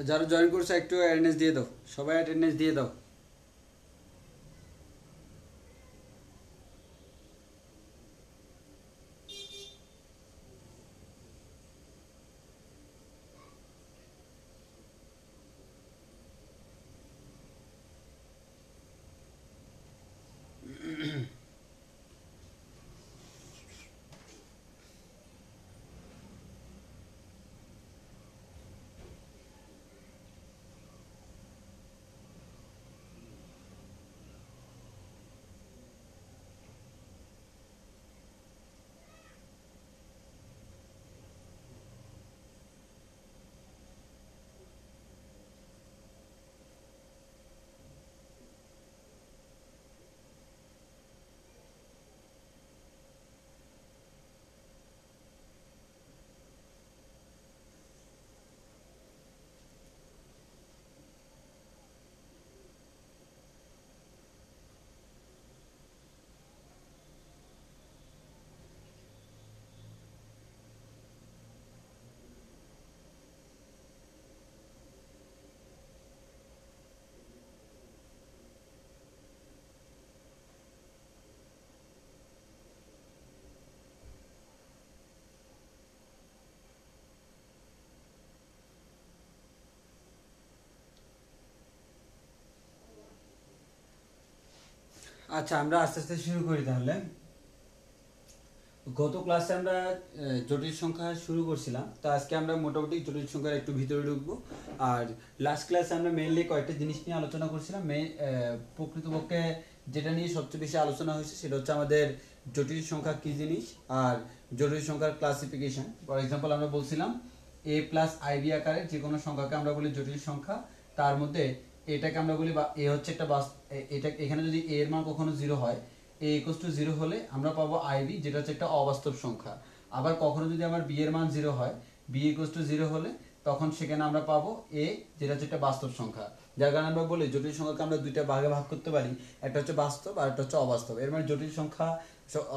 যারা জয়েন করছে একটু অ্যাটেন্ডেন্স দিয়ে দাও, সবাই অ্যাটেন্ডেন্স দিয়ে দাও। আচ্ছা, আমরা আস্তে আস্তে শুরু করি তাহলে। গত ক্লাসে আমরা জটিল সংখ্যা শুরু করছিলাম, তো আজকে আমরা মোটামুটি জটিল সংখ্যার একটু ভিতরে ঢুকবো। আর লাস্ট ক্লাসে আমরা মেইনলি কয়েকটা জিনিস নিয়ে আলোচনা করছিলাম। প্রকৃতপক্ষে যেটা নিয়ে সবচেয়ে বেশি আলোচনা হয়েছে সেটা হচ্ছে আমাদের জটিল সংখ্যা কী জিনিস আর জটিল সংখ্যার ক্লাসিফিকেশন। ফর এক্সাম্পল আমরা বলছিলাম এ প্লাস আইবি আকারের যে কোনো সংখ্যাকে আমরা বলি জটিল সংখ্যা। তার মধ্যে এটাকে আমরা বলি, বা এ হচ্ছে একটা এটা এখানে যদি এ এর মান কখনো 0 হয়, এ ইকুয়ালস টু 0 হলে আমরা পাবো আইবি, যেটা হচ্ছে একটা অবাস্তব সংখ্যা। আবার কখনো যদি আমার বি এর মান 0 হয়, বি ইকুয়ালস টু 0 হলে তখন সেখানে আমরা পাবো এ, যেটা হচ্ছে একটা বাস্তব সংখ্যা। যার কারণে আমরা বলি জটিল সংখ্যাকে আমরা দুইটা ভাগে ভাগ করতে পারি, একটা হচ্ছে বাস্তব আর একটা হচ্ছে অবাস্তব। এর মানে জটিল সংখ্যা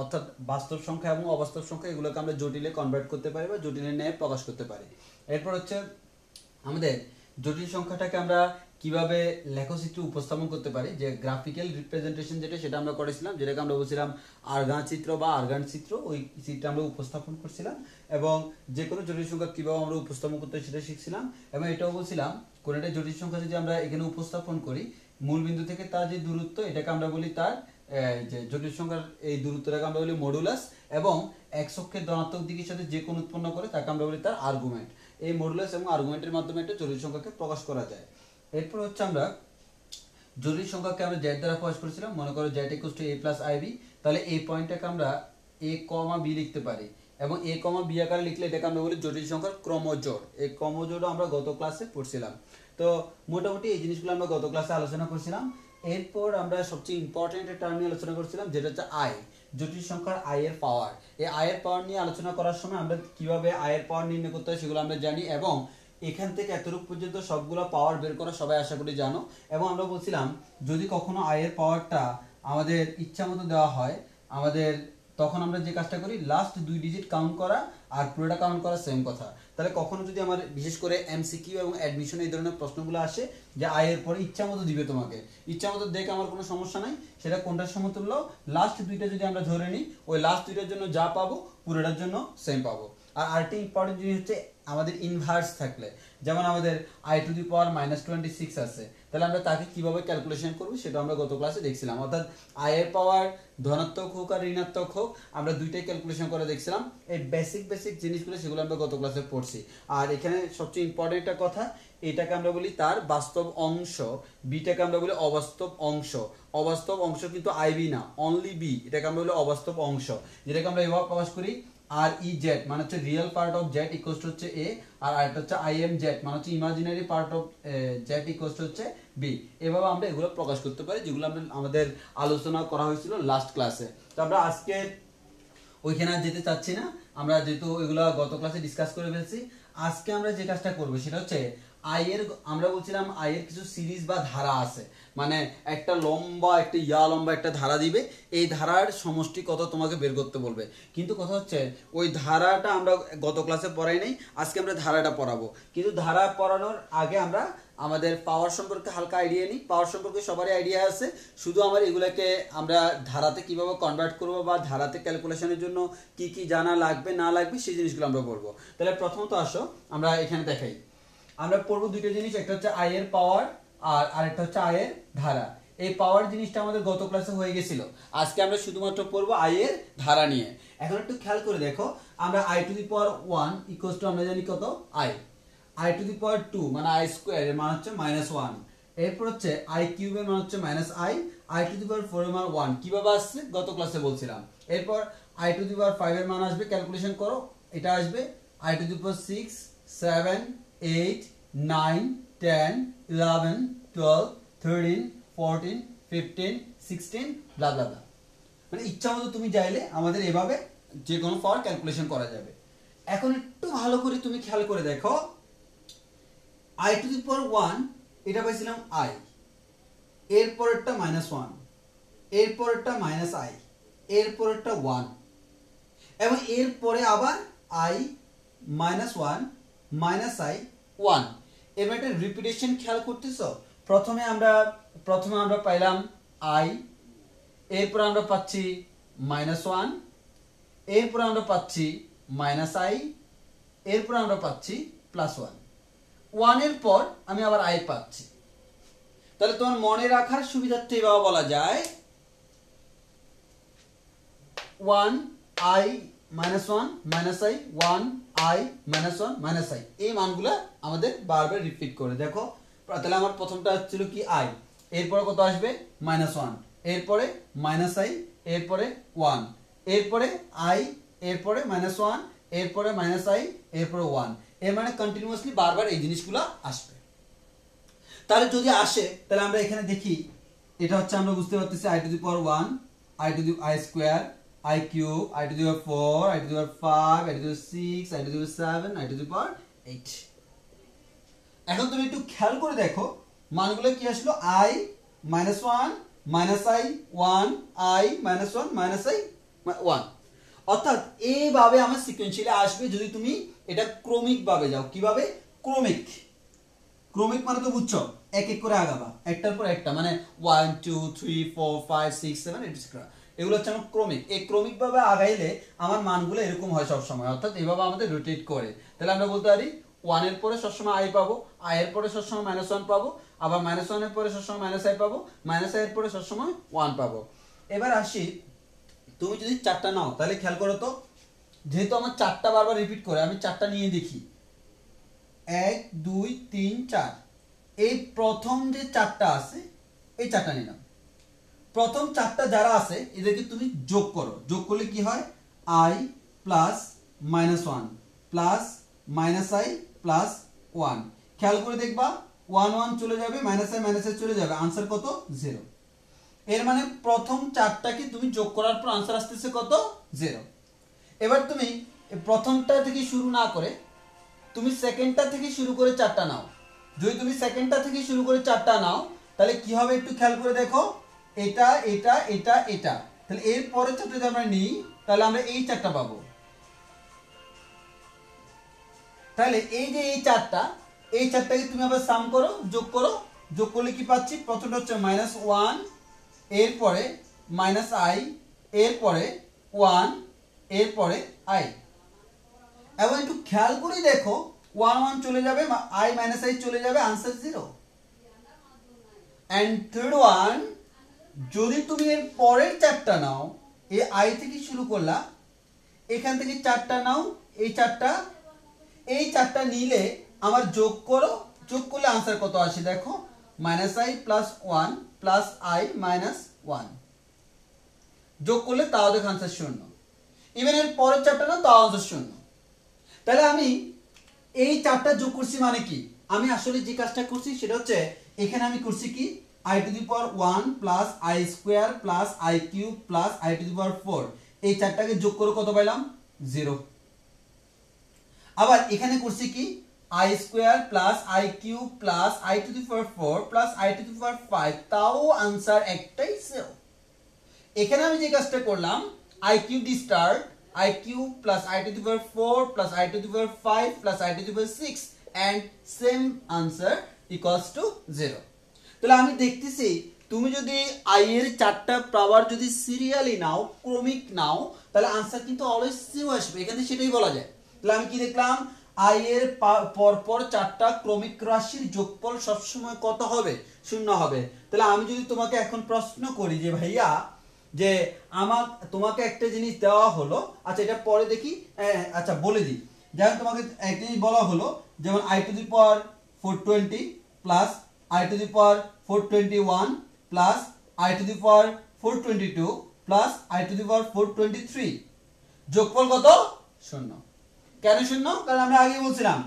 অর্থাৎ বাস্তব সংখ্যা এবং অবাস্তব সংখ্যা এগুলোকে আমরা জটিলে কনভার্ট করতে পারি বা জটিলের ন্যায় প্রকাশ করতে পারি। এরপর হচ্ছে আমাদের জটিল সংখ্যাটাকে আমরা কিভাবে লেখচিত্রে উপস্থাপন করতে পারি, যে গ্রাফিক্যাল রিপ্রেজেন্টেশন যেটা, সেটা আমরা করেছিলাম, যেটাকে আমরা বলছিলাম আরগান চিত্র বা আরগান চিত্র। ওই চিত্রটা আমরা উপস্থাপন করছিলাম এবং যে কোনো জটিল সংখ্যা কিভাবে আমরা উপস্থাপন করতে সেটা শিখছিলাম। এবং এটাও বলছিলাম কোন একটা জটিল সংখ্যা যদি আমরা এখানে উপস্থাপন করি, মূল বিন্দু থেকে তার যে দূরত্ব, এটাকে আমরা বলি তার যে জটিল সংখ্যার এই দূরত্বটাকে আমরা বলি মডুলাস, এবং এক্স অক্ষের ধনাত্মক দিকের সাথে যে কোণ উৎপন্ন করে তাকে আমরা বলি তার আর্গুমেন্ট। এই মডুলাস এবং আর্গুমেন্টের মাধ্যমে একটা জটিল সংখ্যাকে প্রকাশ করা যায়। এরপর হচ্ছে আমরা জটিল সংখ্যাকে আমরা জেড দ্বারা প্রকাশ করেছিলাম। মনে করো z equals to a plus i b, তাহলে এই পয়েন্টটাকে আমরা এ কমা বি লিখতে পারি, এবং এ কমা বি আকারে লিখলে এটাকে আমরা বলি জটিল সংখ্যার ক্রমজোড়। এই ক্রমজোড়ও আমরা গত ক্লাসে পড়ছিলাম। তো মোটামুটি এই জিনিসগুলো আমরা গত ক্লাসে আলোচনা করছিলাম। এরপর আমরা সবচেয়ে ইম্পর্টেন্ট একটা টার্ম নিয়ে আলোচনা করছিলাম, যেটা হচ্ছে আই, জটিল সংখ্যার আই এর পাওয়ার। এই আই এর পাওয়ার নিয়ে আলোচনা করার সময় আমরা কিভাবে আই এর পাওয়ার নির্ণয় করতে হয় সেগুলো আমরা জানি, এবং এখান থেকে এতটুকু পর্যন্ত সবগুলো পাওয়ার বের করা সবাই আশা করি জানো। এবং আমরা বলছিলাম যদি কখনো আই এর পাওয়ারটা আমাদের ইচ্ছা মতো দেওয়া হয়, আমাদের তখন আমরা যে কাজটা করি লাস্ট 2 ডিজিট কাউন্ট করা আর পুরোটা কাউন্ট করা সেম কথা। তাহলে কখনো যদি আমার বিশেষ করে এমসিকিউ এবং অ্যাডমিশন এই ধরনের প্রশ্নগুলো আসে যে আই এর পরে ইচ্ছা মতো দিবে তোমাকে, ইচ্ছা মতো দেখে আমার কোনো সমস্যা নাই, সেটা কোনটার সমতুল্য, লাস্ট দুইটা যদি আমরা ধরে নিই ওই লাস্ট দুইটার জন্য যা পাবো পুরোটার জন্য সেম পাবো। আর আরেকটি ইম্পর্টেন্ট জিনিস হচ্ছে আমাদের ইনভার্স থাকলে, যেমন আমাদের আই টু দি পাওয়ার -26 আছে, তাহলে আমরা তাকে কিভাবে ক্যালকুলেশন করব সেটা আমরা গত ক্লাসে দেখছিলাম। অর্থাৎ আই এর পাওয়ার ধনাত্মক হোক আর ঋণাত্মক হোক আমরা দুইটাই ক্যালকুলেশন করে দেখছিলাম। এই বেসিক জিনিসগুলো সেগুলো আমরা গত ক্লাসে পড়ছি। আর এখানে সবচেয়ে ইম্পর্টেন্ট একটা কথা, এটাকে আমরা বলি তার বাস্তব অংশ, বিটাকে আমরা বলি অবাস্তব অংশ। অবাস্তব অংশ কিন্তু আইবি না, অনলি বি, এটাকে আমরা বলি অবাস্তব অংশ, যেটাকে আমরা এভাবে প্রকাশ করি আর ই জেড মানে হচ্ছে real part of Z equals to হচ্ছে এ, আর আরেকটা হচ্ছে আই এম জেড মানে হচ্ছে imaginary part of Z equals to হচ্ছে বি। এভাবে আমরা এগুলো প্রকাশ করতে পারি, যেগুলো আমরা আমাদের আলোচনা করা হয়েছিল লাস্ট ক্লাসে। তো আমরা আজকে ওইখানে আর যেতে চাচ্ছি না, আমরা যেহেতু এগুলো গত ক্লাসে ডিসকাস করে ফেলছি। আজকে আমরা যে কাজটা করবো সেটা হচ্ছে আই এর আমরা বলছিলাম আই এর কিছু সিরিজ বা ধারা আছে, মানে একটা লম্বা একটা লম্বা একটা ধারা দিবে, এই ধারার সমষ্টি কত তোমাকে বের করতে বলবে। কিন্তু কথা হচ্ছে ওই ধারাটা আমরা গত ক্লাসে পড়াই নাই, আজকে আমরা ধারাটা পড়াবো। কিন্তু ধারা পড়ানোর আগে আমরা আমাদের পাওয়ার সম্পর্কে হালকা আইডিয়া নিই। পাওয়ার সম্পর্কে সবারই আইডিয়া আছে, শুধু আমার এগুলোকে আমরা ধারাতে কিভাবে কনভার্ট করব বা ধারাতে ক্যালকুলেশনের জন্য কি কি জানা লাগবে না লাগবে সেই জিনিসগুলো আমরা পড়বো। তাহলে প্রথমত আসো আমরা এখানে দেখাই, আমরা পড়বো দুটো জিনিস, একটা হচ্ছে আই এর পাওয়ার আর আরেকটা হচ্ছে আই এর ধারা। এই পাওয়ার জিনিসটা আমাদের গত ক্লাসে হয়ে গেছিল, আজকে আমরা শুধুমাত্র পড়বো আই এর ধারা নিয়ে। এখন একটু খেয়াল করে দেখো, আমরা I to the power 1 equals to আমরা জানি কত আই, আই টু দি পাওয়ার 2 মানে আই স্কোয়ার এর মান হচ্ছে -1, এরপর হচ্ছে আই কিউব এর মান হচ্ছে আই টু দি পাওয়ার 4 এর মান 1, কিভাবে আসছে গত ক্লাসে বলছিলাম। এরপর আই টু দি পাওয়ার 5 এর মান আসবে, ক্যালকুলেশন করো, এটা আসবে আই টু দি পাওয়ার 6 7 8 9 10 11 12 13 14 15 16 ব্লা ব্লা ব্লা, মানে ইচ্ছা মতো তুমি চাইলে আমাদের এভাবে যে কোনো পাওয়ার ক্যালকুলেশন করা যাবে। এখন একটু ভালো করে তুমি খেয়াল করে দেখো, আই টু দি পাওয়ার 1 এটা পাইছিলাম আই, এরপরেরটা -1, এরপরেরটা আই, এরপরেরটা 1, এবং এরপরে আবার আই -1 আই 1। এবার একটা রিপিটেশন খেয়াল করতেছো, প্রথমে আমরা পাইলাম আই, এরপর আমরা পাচ্ছি -1, এরপর আমরা পাচ্ছি আই, এরপর আমরা পাচ্ছি +1, 1 এর পর আমি আবার আই পাচ্ছি। তাহলে তোমার মনে রাখার সুবিধার্থে এভাবে বলা যায় 1 আই -1 আই 1 আই -1 আই, এই মানগুলো আমাদের বারবার রিপিট করে দেখো। তাহলে আমার প্রথমটা হচ্ছিল কি আই, এরপরে কত আসবে -1, এরপরে আই, এরপরে 1, এরপরে আই, এরপরে -1, এরপরে আই, এরপরে 1, এর মানে কন্টিনিউয়াসলি বারবার এই জিনিসগুলো আসবে। তাহলে যদি আসে তাহলে আমরা এখানে দেখি, এটা হচ্ছে আমরা বুঝতে পারতেছি i to the power 1, i to the i square, i cube, i to the power 4, i to the power 5, i to the power 6, i to the power 7, i to the power 8। এখন তুমি একটু খেয়াল করে দেখো মানগুলো কি আসলো, I -1 I 1 I -1 I 1, অর্থাৎ এইভাবে আমার সিকোয়েন্সিয়ালি আসবে যদি তুমি এটা ক্রমিক ভাবে যাও। কিভাবে? ক্রমিক মানে তো বুঝছো, এক এক করে আগাবা, একটার পর একটা, মানে 1 2 3 4 5 6 7 এটসেট্রা, এগুলো হচ্ছে আমার ক্রমিক। এই ক্রমিক ভাবে আগাইলে আমার মানগুলো এরকম হয় সব সময়, অর্থাৎ এইভাবে আমাদের রোটেট করে। তাহলে আমরা বলতে পারি 1 এর পরে সবসময় আই পাবো, আই এর পরে সবসময় -1 পাবো, আবার -1 এর পরে সবসময় আই পাবো, আই এর পরে সবসময় 1 পাবো। এবার আসি, তুমি যদি 4টা নাও তাহলে খেয়াল করো তো, যেহেতু আমার 4টা বারবার রিপিট করে, আমি 4টা নিয়ে দেখি 1 2 3 4, এই প্রথম যে 4টা আছে এই 4টা নিলাম। প্রথম 4টা যারা আছে এদেরকে তুমি যোগ করো, যোগ করলে কি হয়, I plus -1 plus I plus 1, খেয়াল করে দেখবা 1 1 চলে যাবে, আই চলে যাবে, আনসার কত 0। এর মানে প্রথম 4টাকে তুমি যোগ করার পর আনসার আসতেছে কত 0। এবার তুমি প্রথমটা থেকে শুরু না করে তুমি সেকেন্ডটা থেকে শুরু করে 4টা নাও। যদি তুমি সেকেন্ডটা থেকে শুরু করে 4টা নাও তাহলে কি হবে একটু খেয়াল করে দেখো, এটা এটা এটা এটা, তাহলে এর পরের 4টা যদি আমরা নিই তাহলে আমরা এই 4টা পাবো। তাহলে এই যে এই 4টা, এই 4টাকে তুমি আবার সাম করো, যোগ করো, যোগ করলে কি পাচ্ছি, প্রথমটা হচ্ছে -1, এরপরে আই, এরপরে 1, এরপরে আই। এবং একটু খেয়াল করে দেখো 1 1 চলে যাবে, আই আই চলে যাবে, আনসার 0। এন্ড থার্ড ওয়ান, যদি তুমি এর পরের 4টা নাও, এই আই থেকে শুরু করলা, এখান থেকে 4টা নাও, এই 4টা, এই 4টা নিলে আমার যোগ করো, যোগ করলে আনসার কত আসে দেখো, আই প্লাস 1 প্লাস আই -1, যোগ করলে তাও দেখো আনসার 0। ইভেন এর পরের 4টা নাও, তাও আনসার 0। তাহলে আমি এই 4টা যোগ করছি মানে কি, আমি আসলে যে কাজটা করছি সেটা হচ্ছে এখানে আমি করছি কি, i to the power 1 plus i square plus i cube plus i to the power 4, এই 4টাকে যোগ করে কত পাইলাম 0। আবার এখানে করছি কি i square plus i cube plus i to the power 4 plus i to the power 5, তাও आंसर একটাই 0। এখানে আমি যে কাজটা করলাম i cube d star i cube plus i to the power 4 plus i to the power 5 plus i to the power 6 and same answer equals to 0। তাহলে আমি দেখতেছি তুমি যদি i এর চারটা পাওয়ার যদি সিরিয়ালি নাও, ক্রমিক নাও, তাহলে आंसर কিন্তু অলওয়েজ 0 আসবে। এখানে সেটাই বলা যায়। তাহলে আমি কি দেখলাম i এর পরপর চারটা ক্রমিক রাশির যোগফল সবসময় কত হবে? 0 হবে। তাহলে আমি যদি তোমাকে এখন প্রশ্ন করি যে ভাইয়া যে তোমাকে একটা জিনিস দেওয়া হলো, আচ্ছা এটা পরে দেখি, আচ্ছা বলে দিই। যেমন তোমাকে একটা জিনিস বলা হলো, যেমন i to the power 420 plus i to the power 421 plus i to the power 422 plus i to the power 423, যোগফল কত? 0। কেন 0? কারণ আমরা আগে বলছিলাম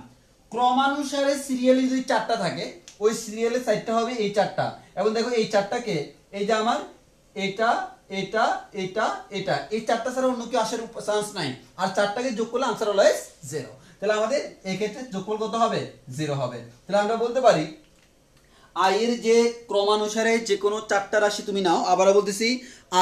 ক্রমানুসারে সিরিয়ালি যদি চারটা থাকে, ওই সিরিয়ালের সাইডটা হবে এই চারটা। এবং দেখো এই চারটাকে, এই যে আমার এটা এটা এটা এটা, এই চারটা ছাড়া অন্য কি আসার চান্স নাই। আর চারটাকে যোগ করলে आंसर অলওয়েজ 0। তাহলে আমাদের এই ক্ষেত্রে যোগফল কত হবে? 0 হবে। তাহলে আমরা বলতে পারি i এর যে ক্রমানুসারে যে কোনো চারটা রাশি তুমি নাও, আবারও বলতেছি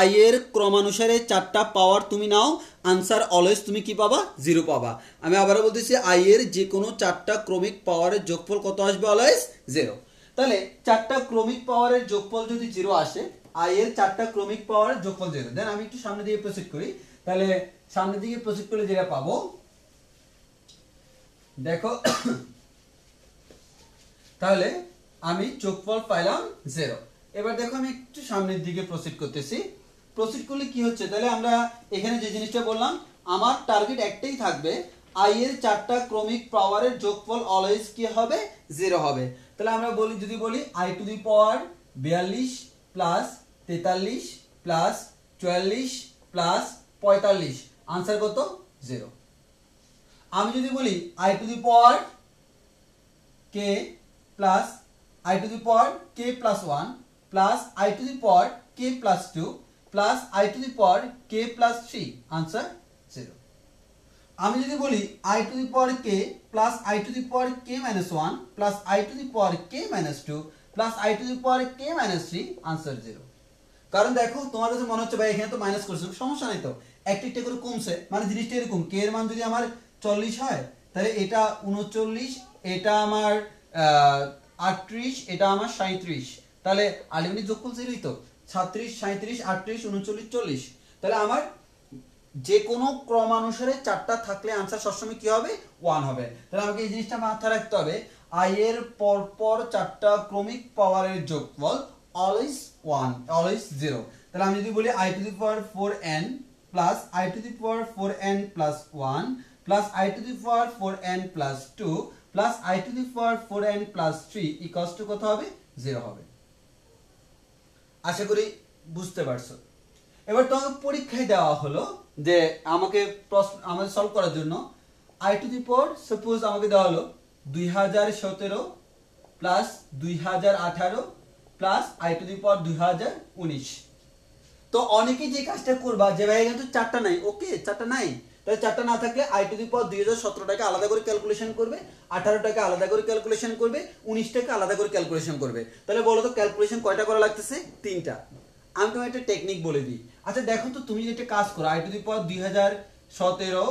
i এর ক্রমানুসারে চারটা পাওয়ার তুমি নাও, आंसर অলওয়েজ তুমি কি পাবা? 0 পাবা। আমি আবারও বলতেছি i এর যে কোনো চারটা ক্রমিক পাওয়ারের যোগফল কত আসবে? অলওয়েজ 0। তাহলে চারটা ক্রমিক পাওয়ারের যোগফল যদি 0 আসে, i এর চারটা ক্রমিক পাওয়ারের যোগফল 0, দেন আমি একটু সামনে দিকে প্রসিড করি। তাহলে সামনের দিকে প্রসিড করলে যেটা পাবো দেখো, তাহলে আমি যোগফল পাইলাম 0। এবার দেখো আমি একটু সামনের দিকে প্রসিড করতেছি। প্রসিড করলে কি হচ্ছে? তাহলে আমরা এখানে যে জিনিসটা বললাম, আমার টার্গেট একটাই থাকবে, i এর চারটা ক্রমিক পাওয়ারের যোগফল অলওয়েজ কি হবে? 0 হবে। তাহলে আমরা বলি, যদি বলি i to the power 42 plus 43 plus 44 plus 45, answer কত? 0। আমি যদি বলি i to the power k plus i to the power k plus 1 plus i to the power k plus 2 plus i to the power k plus 3, answer 0। আমি যদি বলি i to the power k plus i to the power k minus 1 plus i to the power k minus 2 plus i to the power k minus 3, answer 0। কারণ দেখো তোমার কাছে মনে হচ্ছে ভাই এখানে তো মাইনাস করছো, সমস্যা নাই তো, একটা একটা করে কমছে, মানে জিনিসটা এরকম k এর মান যদি আমার 40 হয়, তাহলে এটা 39, এটা আমার 38, এটা আমার 37, তাহলে আলটিমেটলি যোগফল 0ই তো। 36 37 38 39 40, তাহলে আমার যে কোনো ক্রমানুসারে চারটা থাকলে आंसर সবসময় কি হবে? 1 হবে। তাহলে আমাকে এই জিনিসটা মাথায় রাখতে হবে, i এর পরপর চারটা ক্রমিক পাওয়ারের যোগফল অলওয়েজ 1, অলওয়েজ 0। তাহলে আমি যদি বলি i to the power 4n plus i to the power 4n plus 1 plus i to the power 4n plus 2 plus i to the power 4n plus 3 equals to কত হবে? 0 হবে। আশা করি বুঝতে পারছো। এবার তোমাকে পরীক্ষায় দেওয়া হলো যে আমাকে প্রশ্ন আমাদের সলভ করার জন্য i to the power, suppose আমাকে দেওয়া হলো 2017 plus 2018 plus i to the power 2019। তো অনেকেই যে কাজটা করবা যে ভাই এখানে তো চারটা নাই, ওকে চারটা নাই, তাহলে চারটা না থাকলে i টু দি পাওয়ার 2017 টাকে আলাদা করে ক্যালকুলেশন করবে, 18 টাকে আলাদা করে ক্যালকুলেশন করবে, 19 টাকে আলাদা করে ক্যালকুলেশন করবে। তাহলে বলো তো ক্যালকুলেশন কয়টা করা লাগতেছে? 3টা। আমি তোমাকে একটা টেকনিক বলে দিই। আচ্ছা দেখো তো, তুমি একটা কাজ করো, i টু দি পাওয়ার 2017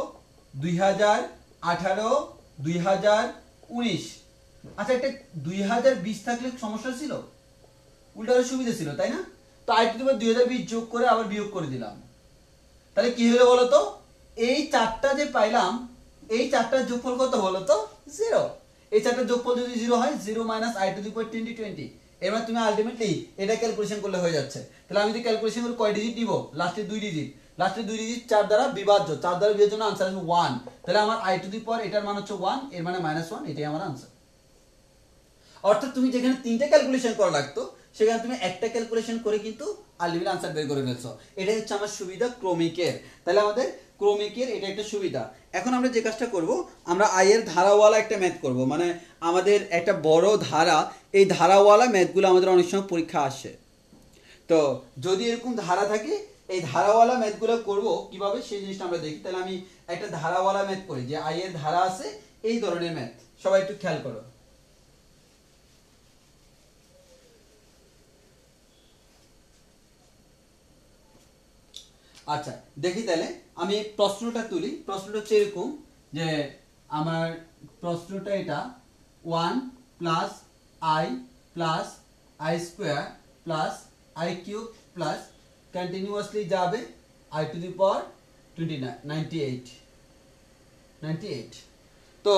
2018 2019, আচ্ছা একটা 2020 থাকলে সমস্যা ছিল? উল্টা সুবিধা ছিল, তাই না? তো i টু দি পাওয়ার 2020 যোগ করে আবার বিয়োগ করে দিলাম, তাহলে কি হলো বলো তো? এই চারটা যে পাইলাম, এই চারটার যোগফল কত বলো তো? 0। এই চারটার যোগফল যদি 0 হয়, 0 minus i to the power 20 এবার তুমি আলটিমেটলি এটা ক্যালকুলেশন করলে হয়ে যাচ্ছে। তাহলে আমি যদি ক্যালকুলেশন করে কয় ডিজিট নিব? লাস্টে 2 ডিজিট, লাস্টে 2 ডিজিট 4 দ্বারা বিভাজ্য, 4 দ্বারা বিভাজ্য জন্য आंसर আসবে 1। তাহলে আমার i টু দি পাওয়ার এটার মান হচ্ছে 1, এর মানে -1, এটাই আমার आंसर। অর্থাৎ তুমি যেখানে 3টা ক্যালকুলেশন করা লাগতো, সেখানে তুমি একটা ক্যালকুলেশন করে কিন্তু আলটিমেট आंसर বের করে ফেলছো। এটাই হচ্ছে আমার সুবিধা ক্রমিকের। তাহলে আমাদের ক্রমিকের এটা একটা সুবিধা। এখন আমরা যে কাজটা করব, আমরা i এর ধারাওয়ালা একটা ম্যাথ করব, মানে আমাদের একটা বড় ধারা, এই ধারাওয়ালা ম্যাথগুলো আমাদের অনেক সময় পরীক্ষা আসে। তো যদি এরকম ধারা থাকে, এই ধারাওয়ালা ম্যাথগুলো করব কিভাবে সেই জিনিসটা আমরা দেখি। তাহলে আমি একটা ধারাওয়ালা ম্যাথ করি, যে i এর ধারা আছে এই ধরনের ম্যাথ। সবাই একটু খেয়াল করো। আচ্ছা দেখি তাহলে আমি প্রশ্নটা তুলি। প্রশ্নটা হচ্ছে এরকম যে আমার প্রশ্নটা এটা 1 plus I plus i square plus i cube plus continuously যাবে আই টু দি পাওয়ার 98। তো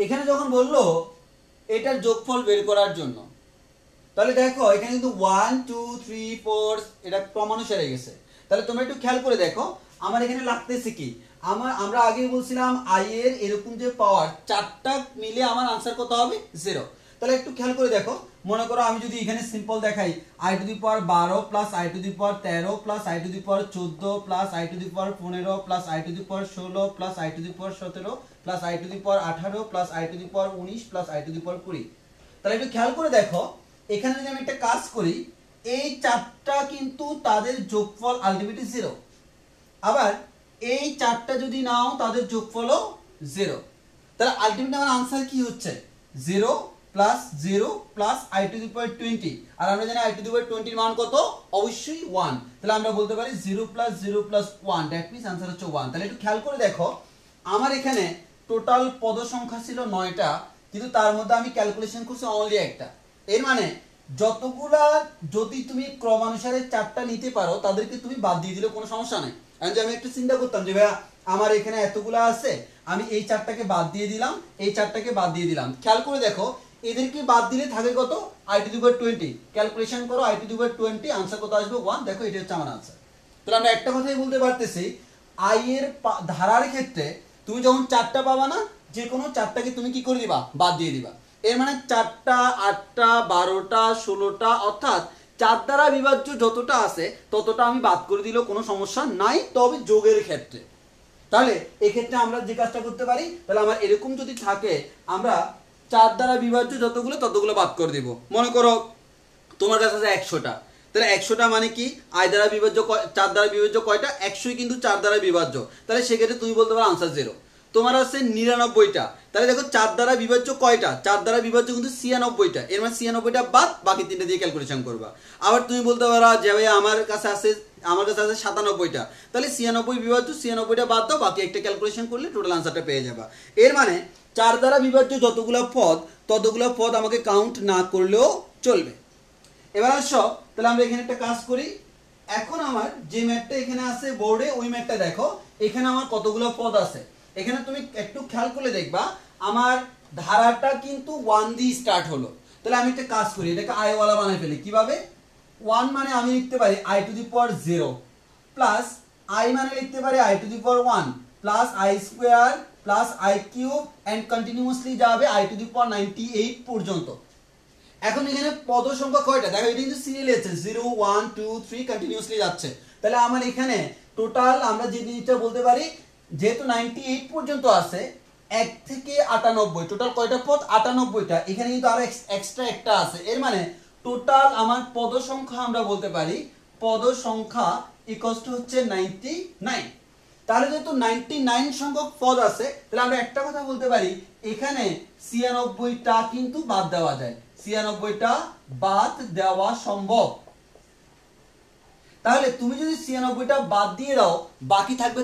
এখানে যখন বললো এটার যোগফল বের করার জন্য, তাহলে দেখো এখানে কিন্তু 1 2 3 4 এটা ক্রমানুসারে গেছে। তাহলে তোমরা একটু খেয়াল করে দেখো আমার এখানে লাগতেছে কি, আমরা আগেই বলছিলাম আই এর এরকম যে পাওয়ার চারটা মিলে আমার আনসার কত হবে 0। তাহলে একটু খেয়াল করে দেখো, মনে করো আমি যদি এখানে সিম্পল দেখাই i to the power 12 plus i to the power 13 plus i to the power 14 plus i to the power 15 plus i to the power 16 plus i to the power 17 plus i to the power 18 plus i to the power 19 plus i to the power 20। তাহলে একটু খেয়াল করে দেখো এখানে যদি আমি একটা কাজ করি, এই চারটা কিন্তু তাদের যোগফল আলটিমেটলি 0। আবার এই চারটা যদি নাও তাদের যোগফলও 0। তাহলে আলটিমেটলি আমার আনসার কি হচ্ছে 0 plus 0 plus i to the power 20। আর আমরা জানি আই টু দি পাওয়ার 20 এর মান কত, অবশ্যই 1। তাহলে আমরা বলতে পারি 0 plus 0 plus 1, that means answer হচ্ছে 1। তাহলে একটু খেয়াল করে দেখো আমার এখানে টোটাল পদ সংখ্যা ছিল 9টা, কিন্তু তার মধ্যে আমি ক্যালকুলেশন করছি অনলি একটা। এর মানে যতগুলা যদি তুমি ক্রমানুসারে চারটা নিতে পারো তাদেরকে তুমি বাদ দিয়ে দিলে কোনো সমস্যা নাই। আমি একটু চিন্তা করতাম যে ভাইয়া আমার এখানে এতগুলা আছে, আমি এই চারটাকে বাদ দিয়ে দিলাম, এই চারটাকে বাদ দিয়ে দিলাম। খেয়াল করে দেখো এদেরকে বাদ দিলে থাকে কত, আই টু দি পাওয়ার 20। ক্যালকুলেশন করো i to the power 20, answer কত আসবে 1। দেখো এটা হচ্ছে আমার আনসার। তাহলে আমরা একটা কথাই বলতে পারতেছি, আই এর ধারার ক্ষেত্রে তুমি যখন চারটা পাবা না, যে কোনো চারটাকে তুমি কি করে দিবা, বাদ দিয়ে দিবা। এর মানে 4টা 8টা 12টা 16টা অর্থাৎ 4 দ্বারা বিভাজ্য যতটা আছে ততটা আমি বাদ করে দিলেও কোনো সমস্যা নাই, তবে যোগের ক্ষেত্রে। তাহলে এক্ষেত্রে আমরা যে কাজটা করতে পারি, তাহলে আমার এরকম যদি থাকে আমরা 4 দ্বারা বিভাজ্য যতগুলো ততগুলো বাদ করে দিব। মনে করো তোমার কাছে আছে 100টা, তাহলে 100টা মানে কি আই দ্বারা বিভাজ্য 4 দ্বারা বিভাজ্য কয়টা, 100ই কিন্তু 4 দ্বারা বিভাজ্য। তাহলে সেক্ষেত্রে তুমি বলতে পারো আনসার 0। তোমার আছে 99টা, তাহলে দেখো 4 দ্বারা বিভাজ্য কয়টা, 4 দ্বারা বিভাজ্য কিন্তু 96টা। এর মানে 96টা বাদ, বাকি 3টা দিয়ে ক্যালকুলেশন করবা। আবার তুমি বলতে পারো যে ভাই আমার কাছে আছে 97টা, তাহলে 96 বিভাজ্য 96টা বাদ দাও, বাকি একটা ক্যালকুলেশন করলে টোটাল আনসারটা পেয়ে যাবা। এর মানে 4 দ্বারা বিভাজ্য যতগুলো পদ ততগুলো পদ আমাকে কাউন্ট না করলেও চলবে। এবার আসো তাহলে আমরা এখানে একটা কাজ করি। এখন আমার যে ম্যাথটা এখানে আছে বোর্ডে, ওই ম্যাথটা দেখো এখানে আমার কতগুলো পদ আছে। এখানে তুমি একটু খেয়াল করে দেখবা আমার ধারাটা কিন্তু 1 দিয়ে স্টার্ট হলো। তাহলে আমি একটা কাজ করি, এটাকে আই ওয়ালা বানাই ফেলি। কিভাবে, 1 মানে আমি লিখতে পারি i to the power 0 plus i মানে লিখতে পারি i to the power 1 plus i square plus i cube and continuously যাবে আই টু দি পাওয়ার 98 পর্যন্ত। এখন এখানে পদ সংখ্যা কয়টা দেখো, এটা কিন্তু সিরিয়ালি আছে 0 1 2 3 কন্টিনিউয়াসলি যাচ্ছে। তাহলে আমার এখানে টোটাল আমরা যে জিনিসটা বলতে পারি, যেহেতু 98 পর্যন্ত আছে 1 থেকে 98, টোটাল কয়টা পদ 98টা। এখানে কিন্তু আরো এক্সট্রা একটা আছে। এর মানে টোটাল আমার পদ সংখ্যা আমরা বলতে পারি পদ সংখ্যা ইকুয়ালস টু হচ্ছে 99। তাহলে যেহেতু 99 সংখ্যক পদ আছে, তাহলে আমরা একটা কথা বলতে পারি এখানে 96টা কিন্তু বাদ দেওয়া যায়, 96টা বাদ দেওয়া সম্ভব। তাহলে তুমি যদি 96টা বাদ দিয়ে দাও বাকি থাকবে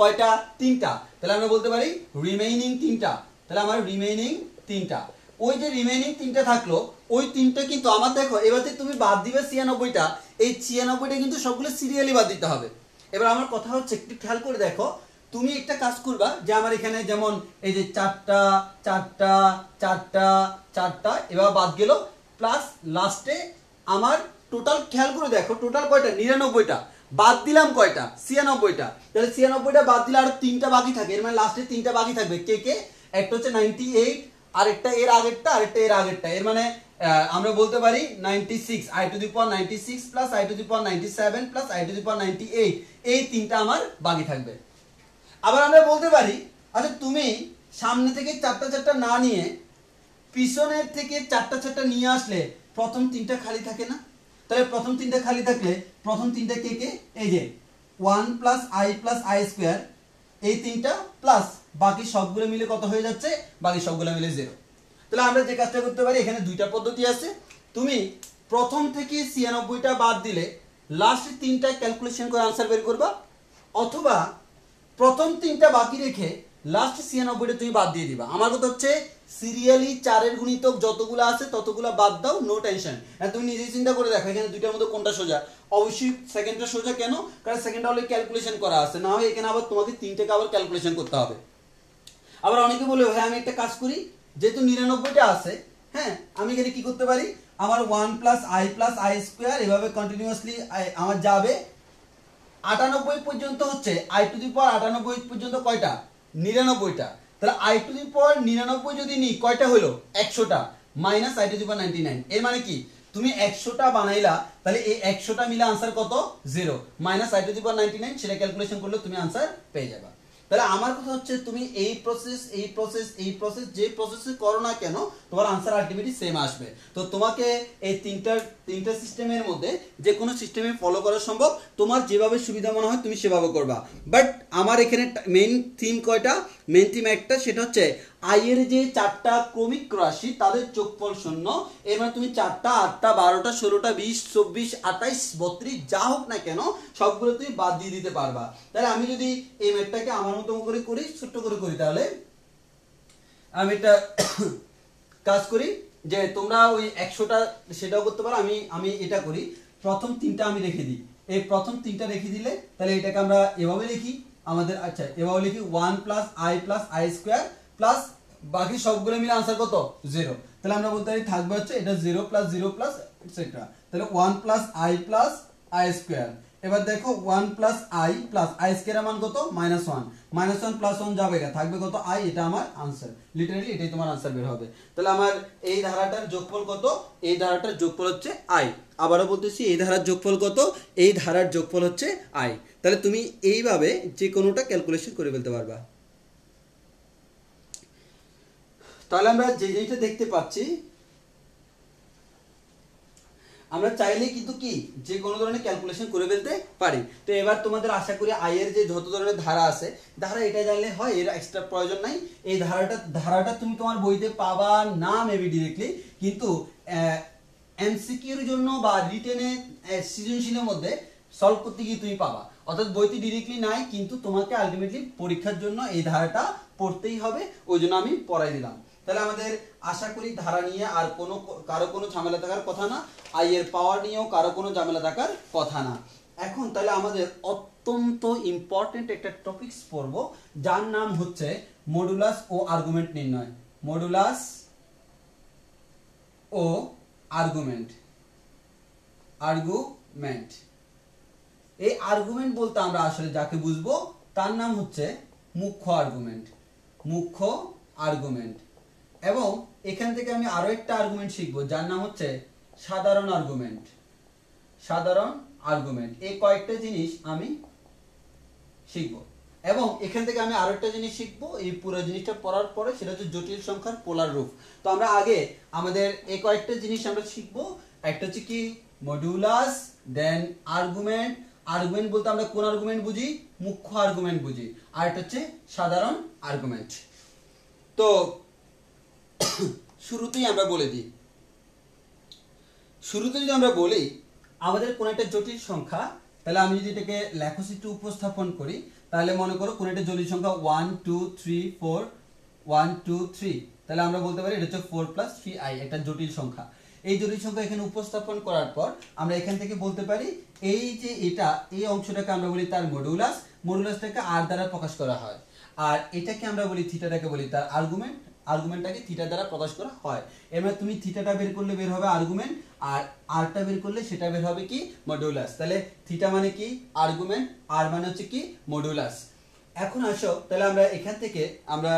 কয়টা 3টা। তাহলে আমরা বলতে পারি রিমেইনিং 3টা। তাহলে আমার রিমেইনিং 3টা, ওই যে রিমেইনিং 3টা থাকলো ওই 3টা কিন্তু আমার দেখো এবার তুমি বাদ দিবে 96টা, এই 96টা কিন্তু সবগুলো সিরিয়ালি বাদ দিতে হবে। এবার আমার কথা হচ্ছে একটু খেয়াল করে দেখো, তুমি একটা কাজ করবা যে আমার এখানে যেমন এই যে 4টা 4টা 4টা 4টা এবার বাদ গেল, প্লাস লাস্টে আমার টোটাল খেয়াল করে দেখো টোটাল কয়টা 99টা, বাদ দিলাম কয়টা 96টা। তাহলে 96টা বাদ দিলে আরো 3টা বাকি থাকে। এর মানে লাস্টে 3টা বাকি থাকবে, কে কে, একটা হচ্ছে 98, আরেকটা এর আগেরটা, আরেকটা এর আগেরটা। এর মানে আমরা বলতে পারি 96 i to the power 96 plus i to the power 97 plus i to the power 98, এই 3টা আমার বাকি থাকবে। আবার আমরা বলতে পারি আচ্ছা তুমি সামনে থেকে 4টা 4টা না নিয়ে পিছনের থেকে 4টা 4টা নিয়ে আসলে প্রথম 3টা খালি থাকে না। তাহলে প্রথম 3টা খালি থাকলে প্রথম 3টা কে কে, এই যে 1 প্লাস আই স্কোয়ার, এই 3টা প্লাস বাকি সবগুলো মিলে কত হয়ে যাচ্ছে, বাকি সবগুলো মিলে 0। তাহলে আমরা যে কাজটা করতে পারি, এখানে দুইটা পদ্ধতি আছে। তুমি প্রথম থেকে 96টা বাদ দিলে লাস্ট তিনটা ক্যালকুলেশন করে আনসার বের করবা, অথবা প্রথম তিনটা বাকি রেখে লাস্ট 96টা তুমি বাদ দিয়ে দিবা। আমার কথা হচ্ছে সিরিয়ালি 4 এর গুণিতক যতগুলো আছে ততগুলো বাদ দাও, নো টেনশন। তুমি নিজেই চিন্তা করে দেখো এখানে দুইটার মধ্যে কোনটা সোজা। অবশ্যই সেকেন্ডটা সোজা। কেন? কারণ সেকেন্ডটা হলে ক্যালকুলেশন করা আছে, না হয় এখানে আবার তোমাকে তিনটাকে আবার ক্যালকুলেশন করতে হবে। আবার অনেকে বলে ভাই আমি একটা কাজ করি, যেহেতু 99টা আছে, হ্যাঁ আমি এখানে কি করতে পারি, আমার 1 + i + এভাবে কন্টিনিউয়াসলি আমার যাবে 98 পর্যন্ত। হচ্ছে i⁻98 পর্যন্ত কয়টা? 99টা। তাহলে i⁻99 যদি নিই কয়টা হলো? 100টা মাইনাস i⁻99। এর মানে কি, তুমি 100টা বানাইলা, তাহলে এই 100টা মিলে আনসার কত? 0 মাইনাস i⁻99, সেটা ক্যালকুলেশন করলে তুমি আনসার পেয়ে যাবে। তাহলে আমার কথা হচ্ছে তুমি এই প্রসেস যে প্রসেসে করো না কেন, তোমার আনসার আলটিমেটলি সেম আসবে। তো তোমাকে এই তিনটা সিস্টেমের মধ্যে যে কোনো সিস্টেমে ফলো করা সম্ভব, তোমার যেভাবে সুবিধা মনে হয় তুমি সেভাবে করবা। বাট আমার এখানে মেইন থিম কয়টা? মেইন থিম একটা, সেটা হচ্ছে আই এর যে 4টা ক্রমিক রাশি তাদের যোগফল 0। এর মানে তুমি 4টা, 8টা, 12টা, 16টা, 20, 24, 28, 32 যা হোক না কেন সবগুলো তুমি বাদ দিয়ে দিতে পারবা। তাহলে আমি যদি এই ম্যাথটাকে আমার মতো করে করি, ছোট্ট করে করি, তাহলে আমি একটা কাজ করি যে তোমরা ওই 100টা সেটাও করতে পারো। আমি এটা করি, প্রথম তিনটা আমি রেখে দিই। এই প্রথম তিনটা রেখে দিলে তাহলে এটাকে আমরা এভাবে লিখি আমাদের, আচ্ছা এভাবে লিখি 1 + i+i² প্লাস বাকি সবগুলো মিলে আনসার কত? 0। তাহলে আমরা বলতে পারি থাকবে হচ্ছে এটা 0 + 0 + এটসেট্রা। তাহলে 1 + i+i²। এবার দেখো 1 + i+i² এর মান কত? -1। -1 + 1 যাবে, থাকবে কত? i। এটা আমার আনসার, লিটারালি এটাই তোমার আনসার বের হবে। তাহলে আমার এই ধারাটার যোগফল কত? এই ধারাটার যোগফল হচ্ছে i। আবারও বলতেছি, এই ধারার যোগফল কত? এই ধারার যোগফল হচ্ছে i। তাহলে তুমি এইভাবে যে কোনোটা ক্যালকুলেশন করে ফেলতে পারবা। তাহলে আমরা যে জিনিসটা দেখতে পাচ্ছি, আমরা চাইলে কিন্তু কি যে কোনো ধরনের ক্যালকুলেশন করে ফেলতে পারি। তো এবার তোমাদের আশা করি আই এর যে যত ধরনের ধারা আছে, ধারা এটা জানলে হয়, এর এক্সট্রা প্রয়োজন নাই। এই ধারাটা তুমি তোমার বইতে পাবা না মেবি ডিরেক্টলি, কিন্তু এমসিকিউর জন্য বা রিটেনে সৃজনশীলের মধ্যে সলভ করতে গিয়ে তুমি পাবা। অর্থাৎ বইতে ডিরেক্টলি নাই, কিন্তু তোমাকে আলটিমেটলি পরীক্ষার জন্য এই ধারাটা পড়তেই হবে, ওই জন্য আমি পড়াই দিলাম। তাহলে আমাদের আশা করি ধারা নিয়ে আর কারো কোনো ঝামেলা থাকার কথা না, আই এর পাওয়ার নিয়েও কারো কোনো ঝামেলা থাকার কথা না। এখন তাহলে আমাদের অত্যন্ত ইম্পর্টেন্ট একটা টপিকস পড়ব, যার নাম হচ্ছে মডুলাস ও আর্গুমেন্ট নির্ণয়। মডুলাস ও আর্গুমেন্ট। এই আর্গুমেন্ট বলতে আমরা আসলে যাকে বুঝবো তার নাম হচ্ছে মুখ্য আর্গুমেন্ট। এবং এখান থেকে আমি আরো একটা আর্গুমেন্ট শিখবো, যার নাম হচ্ছে সাধারণ আর্গুমেন্ট। এই কয়েকটা জিনিস আমি শিখবো। এবং এখান থেকে আমি আরো একটা জিনিস শিখবো এই পুরো জিনিসটা পড়ার পরে, সেটা হচ্ছে জটিল সংখ্যার পোলার রূপ। তো আমরা আগে আমাদের এই কয়েকটা জিনিস আমরা শিখবো। একটা হচ্ছে কি মডুলাস, দেন আর্গুমেন্ট বলতে আমরা কোন আর্গুমেন্ট বুঝি? মুখ্য আর্গুমেন্ট বুঝি। আর এটা হচ্ছে সাধারণ আর্গুমেন্ট। তো শুরুতেই আমরা বলে দিই, শুরুতে যদি আমরা বলি আমাদের কোন একটা জটিল সংখ্যা, তাহলে আমি যদি এটাকে লেখচিত্রে উপস্থাপন করি, তাহলে মনে করো কোন একটা জটিল সংখ্যা 1 2 3 4 1 2 3, তাহলে আমরা বলতে পারি এটা হচ্ছে 4 + 3i একটা জটিল সংখ্যা। এই জটিল সংখ্যা এখানে উপস্থাপন করার পর আমরা এখান থেকে বলতে পারি এই যে এই অংশটাকে আমরা বলি তার মডুলাসটাকে r দ্বারা প্রকাশ করা হয়, আর এটাকে আমরা বলি থিটাটাকে বলি তার আর্গুমেন্টটাকে থিটা দ্বারা প্রকাশ করা হয়। এবার তুমি থিটাটা বের করলে বের হবে আর্গুমেন্ট, আর আরটা বের করলে সেটা বের হবে কি? মডুলাস। তাহলে থিটা মানে কি? আর্গুমেন্ট, আর মানে হচ্ছে কি? মডুলাস। এখন আসো তাহলে আমরা এখান থেকে আমরা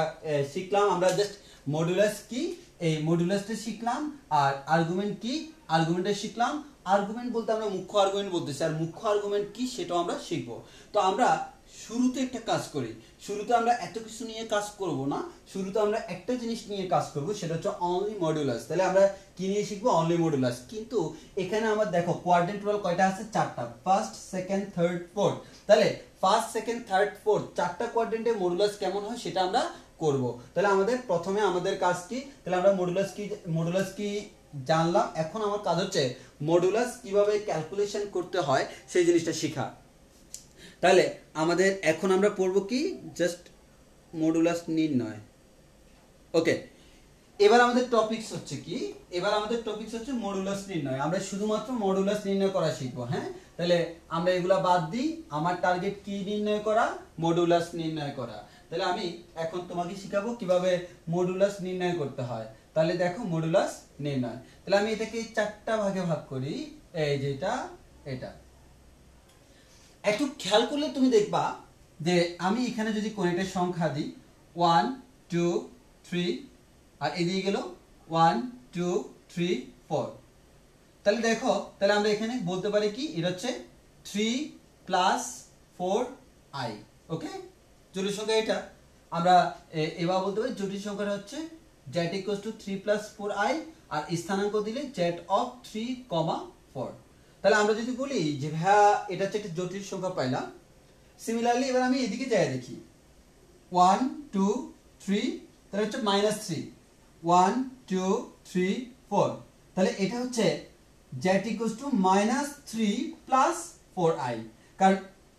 শিখলাম, আমরা জাস্ট মডুলাস কি এই মডুলাসটা শিখলাম, আর আর্গুমেন্ট কি আর্গুমেন্টটা শিখলাম। আর্গুমেন্ট বলতে আমরা মুখ্য আর্গুমেন্ট বলতেছি, আর মুখ্য আর্গুমেন্ট কি সেটাও আমরা শিখবো। তো আমরা শুরুতে একটা কাজ করি, শুরুতে আমরা এত কিছু নিয়ে কাজ করব না, শুরুতে আমরা একটা জিনিস নিয়ে কাজ করব, সেটা হচ্ছে অনলি মডুলাস। তাহলে আমরা কি নিয়ে শিখবো? Only modulus. কিন্তু এখানে আমার দেখো কোয়াড্রেন্ট রুল কয়টা আছে? 4টা, ফার্স্ট, সেকেন্ড, থার্ড, ফোর্থ। তাহলে ফার্স্ট সেকেন্ড থার্ড ফোর্থ চারটা কোয়াড্রেন্টে মডুলাস কেমন হয় সেটা আমরা করব। তাহলে আমাদের প্রথমে আমাদের কাজ কি, তাহলে আমরা মডুলাস কি জানলাম। এখন আমার কাজ হচ্ছে মডুলাস কিভাবে ক্যালকুলেশন করতে হয় সেই জিনিসটা শেখা। তাহলে আমাদের এখন আমরা পড়বো কি, জাস্ট মডুলাস নির্ণয়। ওকে, এবার আমাদের টপিকস হচ্ছে কি, এবার আমাদের টপিকস হচ্ছে মডুলাস নির্ণয়। আমরা শুধুমাত্র মডুলাস নির্ণয় করা শিখবো। হ্যাঁ, তাহলে আমরা এগুলা বাদ দিই। আমার টার্গেট কি নির্ণয় করা, মডুলাস নির্ণয় করা। তাহলে আমি এখন তোমাকে শিখাবো কিভাবে মডুলাস নির্ণয় করতে হয়। তাহলে দেখো মডুলাস নির্ণয়, তাহলে আমি এটাকে চারটা ভাগে ভাগ করি। এই যেটা এটা একটু খেয়াল করলে তুমি দেখবা যে আমি এখানে যদি কোন একটা সংখ্যা দিই 1 2 3 আর এদিকে গেল 1 2 3 4, তাহলে দেখো তাহলে আমরা এখানে বলতে পারি কি এটা হচ্ছে 3 প্লাস 4i। ওকে, জটিল সংখ্যা এটা আমরা এবার বলতে পারি জটিল সংখ্যাটা হচ্ছে z = 3 প্লাস 4i আর স্থানাঙ্ক দিলে z of 3, 4। তাহলে আমরা যদি বলি যে ভাইয়া এটা হচ্ছে একটা জটিল সংখ্যা পাইলাম, সিমিলারলি এবার আমি এদিকে যাই দেখি 1 2 3, তাহলে হচ্ছে -3 1 2 3 4, তাহলে এটা হচ্ছে z = -3 প্লাস 4i, কারণ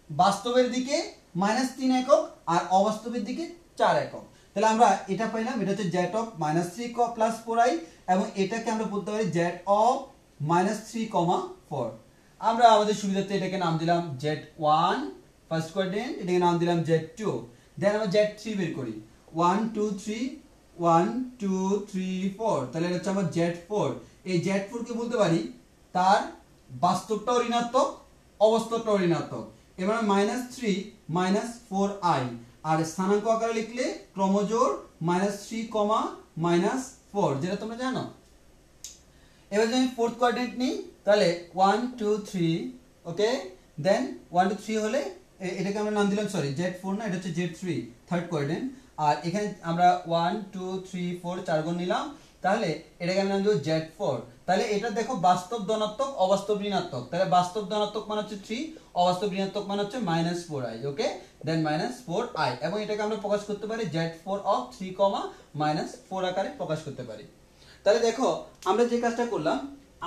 বাস্তবের দিকে -3 একক আর অবাস্তবের দিকে 4 একক। তাহলে আমরা এটা পাইলাম, এটা হচ্ছে z of -3 প্লাস 4i এবং এটাকে আমরা বলতে পারি z of -3, 4। আমরা আমাদের সুবিধার্থে এটাকে নাম দিলাম z1 ফার্স্ট কোয়াড্রেন্ট, এটাকে নাম দিলাম z2। দেন আমরা z3 বের করি 1 2 3 1 2 3 4, তাহলে এটা হচ্ছে আমার z4। এই z4 কে বলতে পারি তার বাস্তবটাও ঋণাত্মক অবাস্তবটাও ঋণাত্মক। এবার -3 -4i আর স্থানাঙ্ক আকারে লিখলে ক্রমজোড় -3, -4, যেটা তোমরা জানো। এবার যদি আমি ফোর্থ কোয়াড্রেন্ট নিই তাহলে 1 2 3, ওকে, দেন 1 2 3 হলে এটাকে আমরা নাম দিলাম সরি z4 না, এটা হচ্ছে z3 থার্ড কোয়াড্রেন্ট। আর এখানে আমরা 1 2 3 4 4 গুণ নিলাম, তাহলে এটাকে আমি নাম দেব z4। তাহলে এটা দেখো বাস্তব ধনাত্মক অবাস্তব ঋণাত্মক, তাহলে বাস্তব ধনাত্মক মানে হচ্ছে 3, অবাস্তব ঋণাত্মক মানে হচ্ছে -4i। ওকে, দেন -4i এবং এটাকে আমরা প্রকাশ করতে পারি z4 of 3, -4 আকারে প্রকাশ করতে পারি। তাহলে দেখো আমরা যে কাজটা করলাম,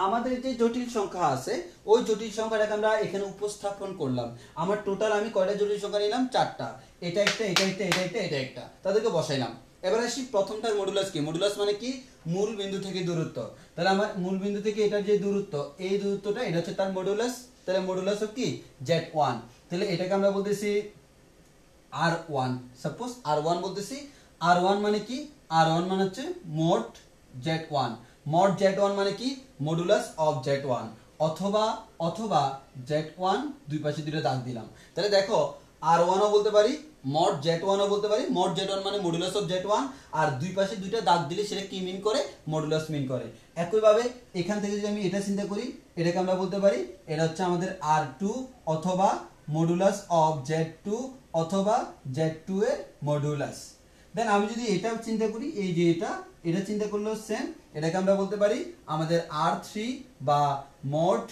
আমাদের যে জটিল সংখ্যা আছে ওই জটিল সংখ্যাটাকে আমরা এখানে উপস্থাপন করলাম। আমার টোটাল আমি কয়টা জটিল সংখ্যা নিলাম, 4টা, এটা একটা এটা একটা এটা একটা এটা একটা, তাদেরকে বসাইলাম। এবার আসি প্রথমটার মডুলাস কি, মডুলাস মানে কি মূল বিন্দু থেকে দূরত্ব। তাহলে আমার মূল বিন্দু থেকে এটার যে দূরত্ব এই দূরত্বটা এটা হচ্ছে তার মডুলাস। তাহলে মডুলাস অফ কি z1, তাহলে এটাকে আমরা বলতেছি r1, সাপোজ r1 বলতেছি। r1 মানে কি, r1 মানে হচ্ছে মোট z1, mod z1 মানে কি মডুলাস অফ z1, অথবা z1 দুই পাশে দুটো দাগ দিলাম। তাহলে দেখো r1 ও বলতে পারি mod z1 ও বলতে পারি। mod z1 মানে মডুলাস অফ z1 আর দুই পাশে দুইটা দাগ দিলে সেটা কি মিন করে, মডুলাস মিন করে। একইভাবে এখান থেকে যদি আমি এটা চিন্তা করি, এটাকে আমরা বলতে পারি এটা হচ্ছে আমাদের r2 অথবা মডুলাস অফ z2 অথবা z2 এর মডুলাস। দেন আমি যদি এটা চিন্তা করি, এই যে এটা চিন্তা করলেও সেম, এটাকে আমরা বলতে পারি আমাদের r3 বা মোট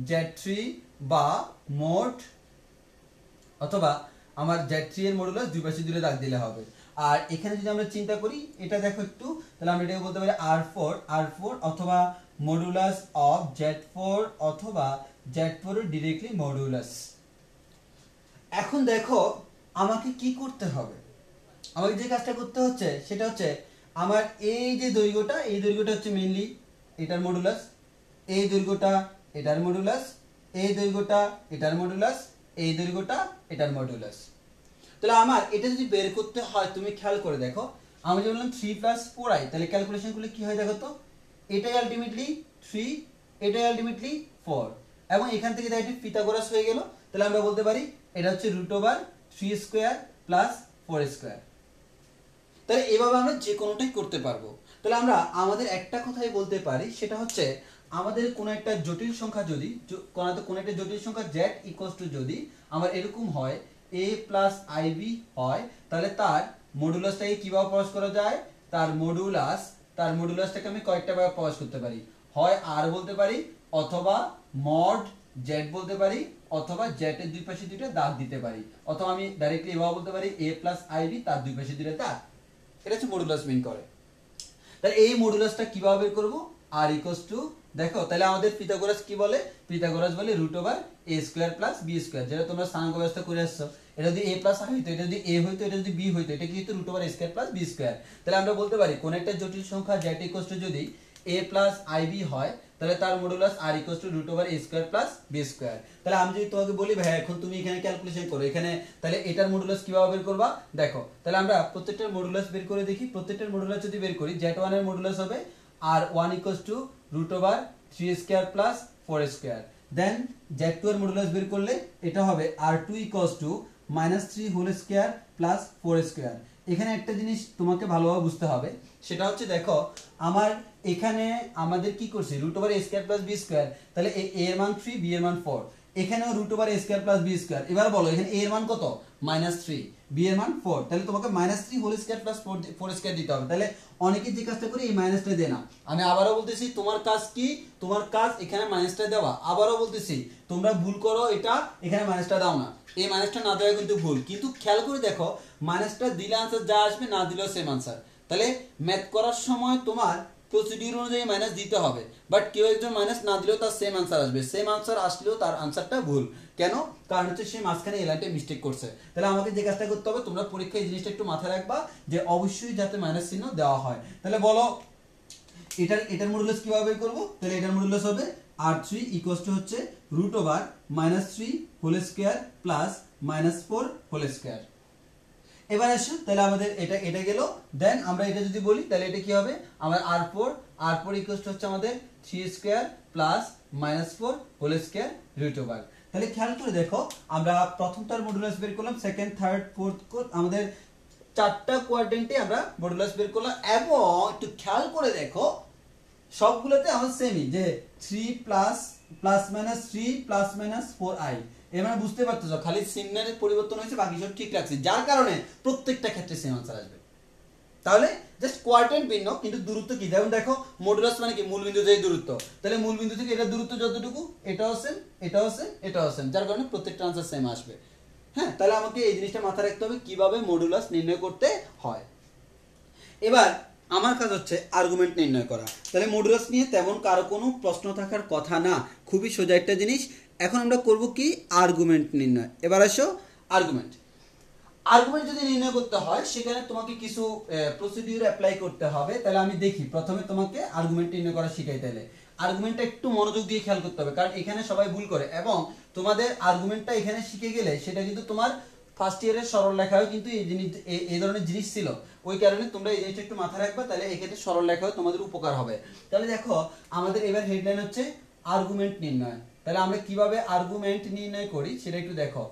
z3 বা মোট, অথবা আমার z3 এর মডুলাস দুই পাশে দুটো দাগ দিলে হবে। আর এখানে যদি আমরা চিন্তা করি এটা দেখো একটু, তাহলে আমরা এটাকে বলতে পারি r4 অথবা মডুলাস অফ z4 অথবা z4 এর ডাইরেক্টলি মডুলাস। এখন দেখো আমাকে কি করতে হবে, আমাকে যে কাজটা করতে হচ্ছে সেটা হচ্ছে আমার এই যে দৈর্ঘ্যটা, এই দৈর্ঘ্যটা হচ্ছে মেইনলি এটার মডুলাস, এই দৈর্ঘ্যটা এটার মডুলাস, এই দৈর্ঘ্যটা এটার মডুলাস, এই দৈর্ঘ্যটা এটার মডুলাস। তাহলে আমার এটা যদি বের করতে হয় তুমি খেয়াল করে দেখো, আমি যে বললাম 3 প্লাস 4i, তাহলে ক্যালকুলেশন করলে কি হয় দেখো তো, এটাই আলটিমেটলি 3, এটাই আলটিমেটলি 4 এবং এখান থেকে দেখো পিথাগোরাস হয়ে গেল। তাহলে আমরা বলতে পারি এটা হচ্ছে √3 স্কয়ার প্লাস 4 স্কয়ার। তাহলে এভাবে আমরা যে কোনোটাই করতে পারবো। তাহলে আমরা আমাদের একটা কথাই বলতে পারি, সেটা হচ্ছে আমাদের কোনো একটা জটিল সংখ্যা যদি কোনো একটা জটিল সংখ্যা z যদি আমার এরকম হয় a প্লাস ib হয়, তাহলে তার মডুলাসটাকে কিভাবে প্রকাশ করা যায়, তার মডুলাসটাকে আমি কয়েকটা ভাবে প্রকাশ করতে পারি। হয় r বলতে পারি, অথবা মড z বলতে পারি, অথবা জেড এর দুই পাশে দুইটা দাগ দিতে পারি, অথবা আমি ডাইরেক্টলি এভাবে বলতে পারি a প্লাস আইবি তার দুই পাশে দুইটা দাগ। এটা হচ্ছে মডুলাস মিন করে। তাহলে এই মডুলাসটা কিভাবে বের করব? r ইকুয়ালস টু, দেখো তাহলে আমাদের পিথাগোরাস কি বলে? পিথাগোরাস বলে root over a square plus b square, যেটা তোমরা স্থানাঙ্ক ব্যবস্থা করে আসছো। এটা যদি a প্লাস r হইতো, এটা যদি a হইতো, এটা যদি b হইতো, এটা কি হতো? Root over a square plus b square. তাহলে আমরা বলতে পারি কোন একটা জটিল সংখ্যা z ইকুয়ালস টু যদি a প্লাস ib হয়, তাহলে তার modulus r equals to root over a square plus b square. তাহলে আমি যদি তোমাকে বলি ভাই এখন তুমি এখানে ক্যালকুলেশন করো, এখানে তাহলে এটার মডুলাস কিভাবে বের করবা? দেখো তাহলে আমরা প্রত্যেকটার মডুলাস বের করে দেখি। প্রত্যেকটার মডুলাস যদি বের করি, z1 এর মডুলাস হবে r1 equals to root over 3 square plus 4 square. Then z2 এর মডুলাস বের করলে এটা হবে r2 equals to -3 whole square plus 4 square. এখানে একটা জিনিস তোমাকে ভালোভাবে বুঝতে হবে, সেটা হচ্ছে দেখো আমার এখানে আমাদের কি করছে? Root over a square plus b square, তাহলে a এর মান 3, b এর মান 4, এখানেও root over a square plus b square. এবার বলো এখানে a এর মান কত? -3, b এর মান 4, তাহলে তোমাকে -3 হোল স্কয়ার প্লাস 4 স্কয়ার দিতে হবে। তাহলে অনেকে যে কাজটা করে এই মাইনাসটা দেয় না। আমি আবারও বলতেছি তোমার কাজ কি? তোমার কাজ এখানে মাইনাসটা দেওয়া। আবারও বলতেছি তোমরা ভুল করো এটা, এখানে মাইনাসটা দাও না। এই মাইনাসটা না দেওয়া কিন্তু ভুল, কিন্তু খেয়াল করে দেখো মাইনাসটা দিলে আনসার যা আসবে, না দিলেও সেম আনসার। তাহলে ম্যাথ করার সময় তোমার প্রসিডিউর অনুযায়ী মাইনাস দিতে হবে, বাট কেউ একজন মাইনাস না দিলেও তার সেম আনসার আসবে। সেম আনসার আসলেও তার আনসারটা ভুল। কেন? কারণ হচ্ছে সে মাঝখানে এই লাইনটা মিস্টেক করছে। তাহলে আমাকে যে কাজটা করতে হবে, তোমরা পরীক্ষায় এই জিনিসটা একটু মাথায় রাখবা যে অবশ্যই যাতে মাইনাস চিহ্ন দেওয়া হয়। তাহলে বলো এটার মডুলাস কিভাবে বের করব? তাহলে এটার মডুলাস হবে r3 ইকুয়ালস টু হচ্ছে root over -3 whole square plus -4 whole square. এবার আসো তাহলে আমাদের এটা গেল। দেন আমরা এটা যদি বলি তাহলে এটা কি হবে? আমার r4 ইকুয়ালস টু হচ্ছে আমাদের 3 square plus -4 whole square root over. তাহলে খেয়াল করে দেখো আমরা প্রথমটার মডুলাস বের করলাম, সেকেন্ড, থার্ড, ফোর্থ আমাদের চারটা কোয়াড্রেন্টে আমরা মডুলাস বের করলাম, এবং একটু খেয়াল করে দেখো সবগুলোতে আমার সেমই, যে 3 প্লাস -3 প্লাস -4i। এবার বুঝতে পারতেছো খালি চিহ্নের পরিবর্তন হয়েছে, বাকি সব ঠিক রাখছি, যার কারণে প্রত্যেকটা ক্ষেত্রে সেম আনসার আসবে। তাহলে জাস্ট কোয়াড্রেন্ট ভিন্ন, কিন্তু দূরত্ব কি? যেমন দেখো মডুলাস মানে কি? মূল বিন্দু থেকে দূরত্ব। তাহলে মূল বিন্দু থেকে এটা দূরত্ব যতটুকু, এটাও সেম, এটাও সেম, এটাও সেম, যার কারণে প্রত্যেকটা আনসার সেম আসবে। হ্যাঁ, তাহলে আমাকে এই জিনিসটা মাথায় রাখতে হবে কিভাবে মডুলাস নির্ণয় করতে হয়। এবার আমার কাজ হচ্ছে আর্গুমেন্ট নির্ণয় করা। তাহলে মডুলাস নিয়ে তেমন কারো কোনো প্রশ্ন থাকার কথা না, খুবই সোজা একটা জিনিস। এখন আমরা করব কি? আর্গুমেন্ট নির্ণয়। এবার আসো আর্গুমেন্ট যদি নির্ণয় করতে হয়, সেখানে তোমাকে কিছু প্রসিডিউর অ্যাপ্লাই করতে হবে। তাহলে আমি দেখি প্রথমে তোমাকে আর্গুমেন্ট নির্ণয় করা শিখাই। তাহলে আর্গুমেন্টটা একটু মনোযোগ দিয়ে খেয়াল করতে হবে, কারণ এখানে সবাই ভুল করে, এবং তোমাদের আর্গুমেন্টটা এখানে শিখে গেলে সেটা কিন্তু তোমার ফার্স্ট ইয়ারের সরল লেখাও কিন্তু এই ধরনের জিনিস ছিল। ওই কারণে তোমরা এই জিনিসটা একটু মাথায় রাখবা, তাহলে এক্ষেত্রে সরল লেখাও তোমাদের উপকার হবে। তাহলে দেখো আমাদের এবার হেডলাইন হচ্ছে আর্গুমেন্ট নির্ণয়। তাহলে আমরা কিভাবে আর্গুমেন্ট নির্ণয় করি সেটা একটু দেখো।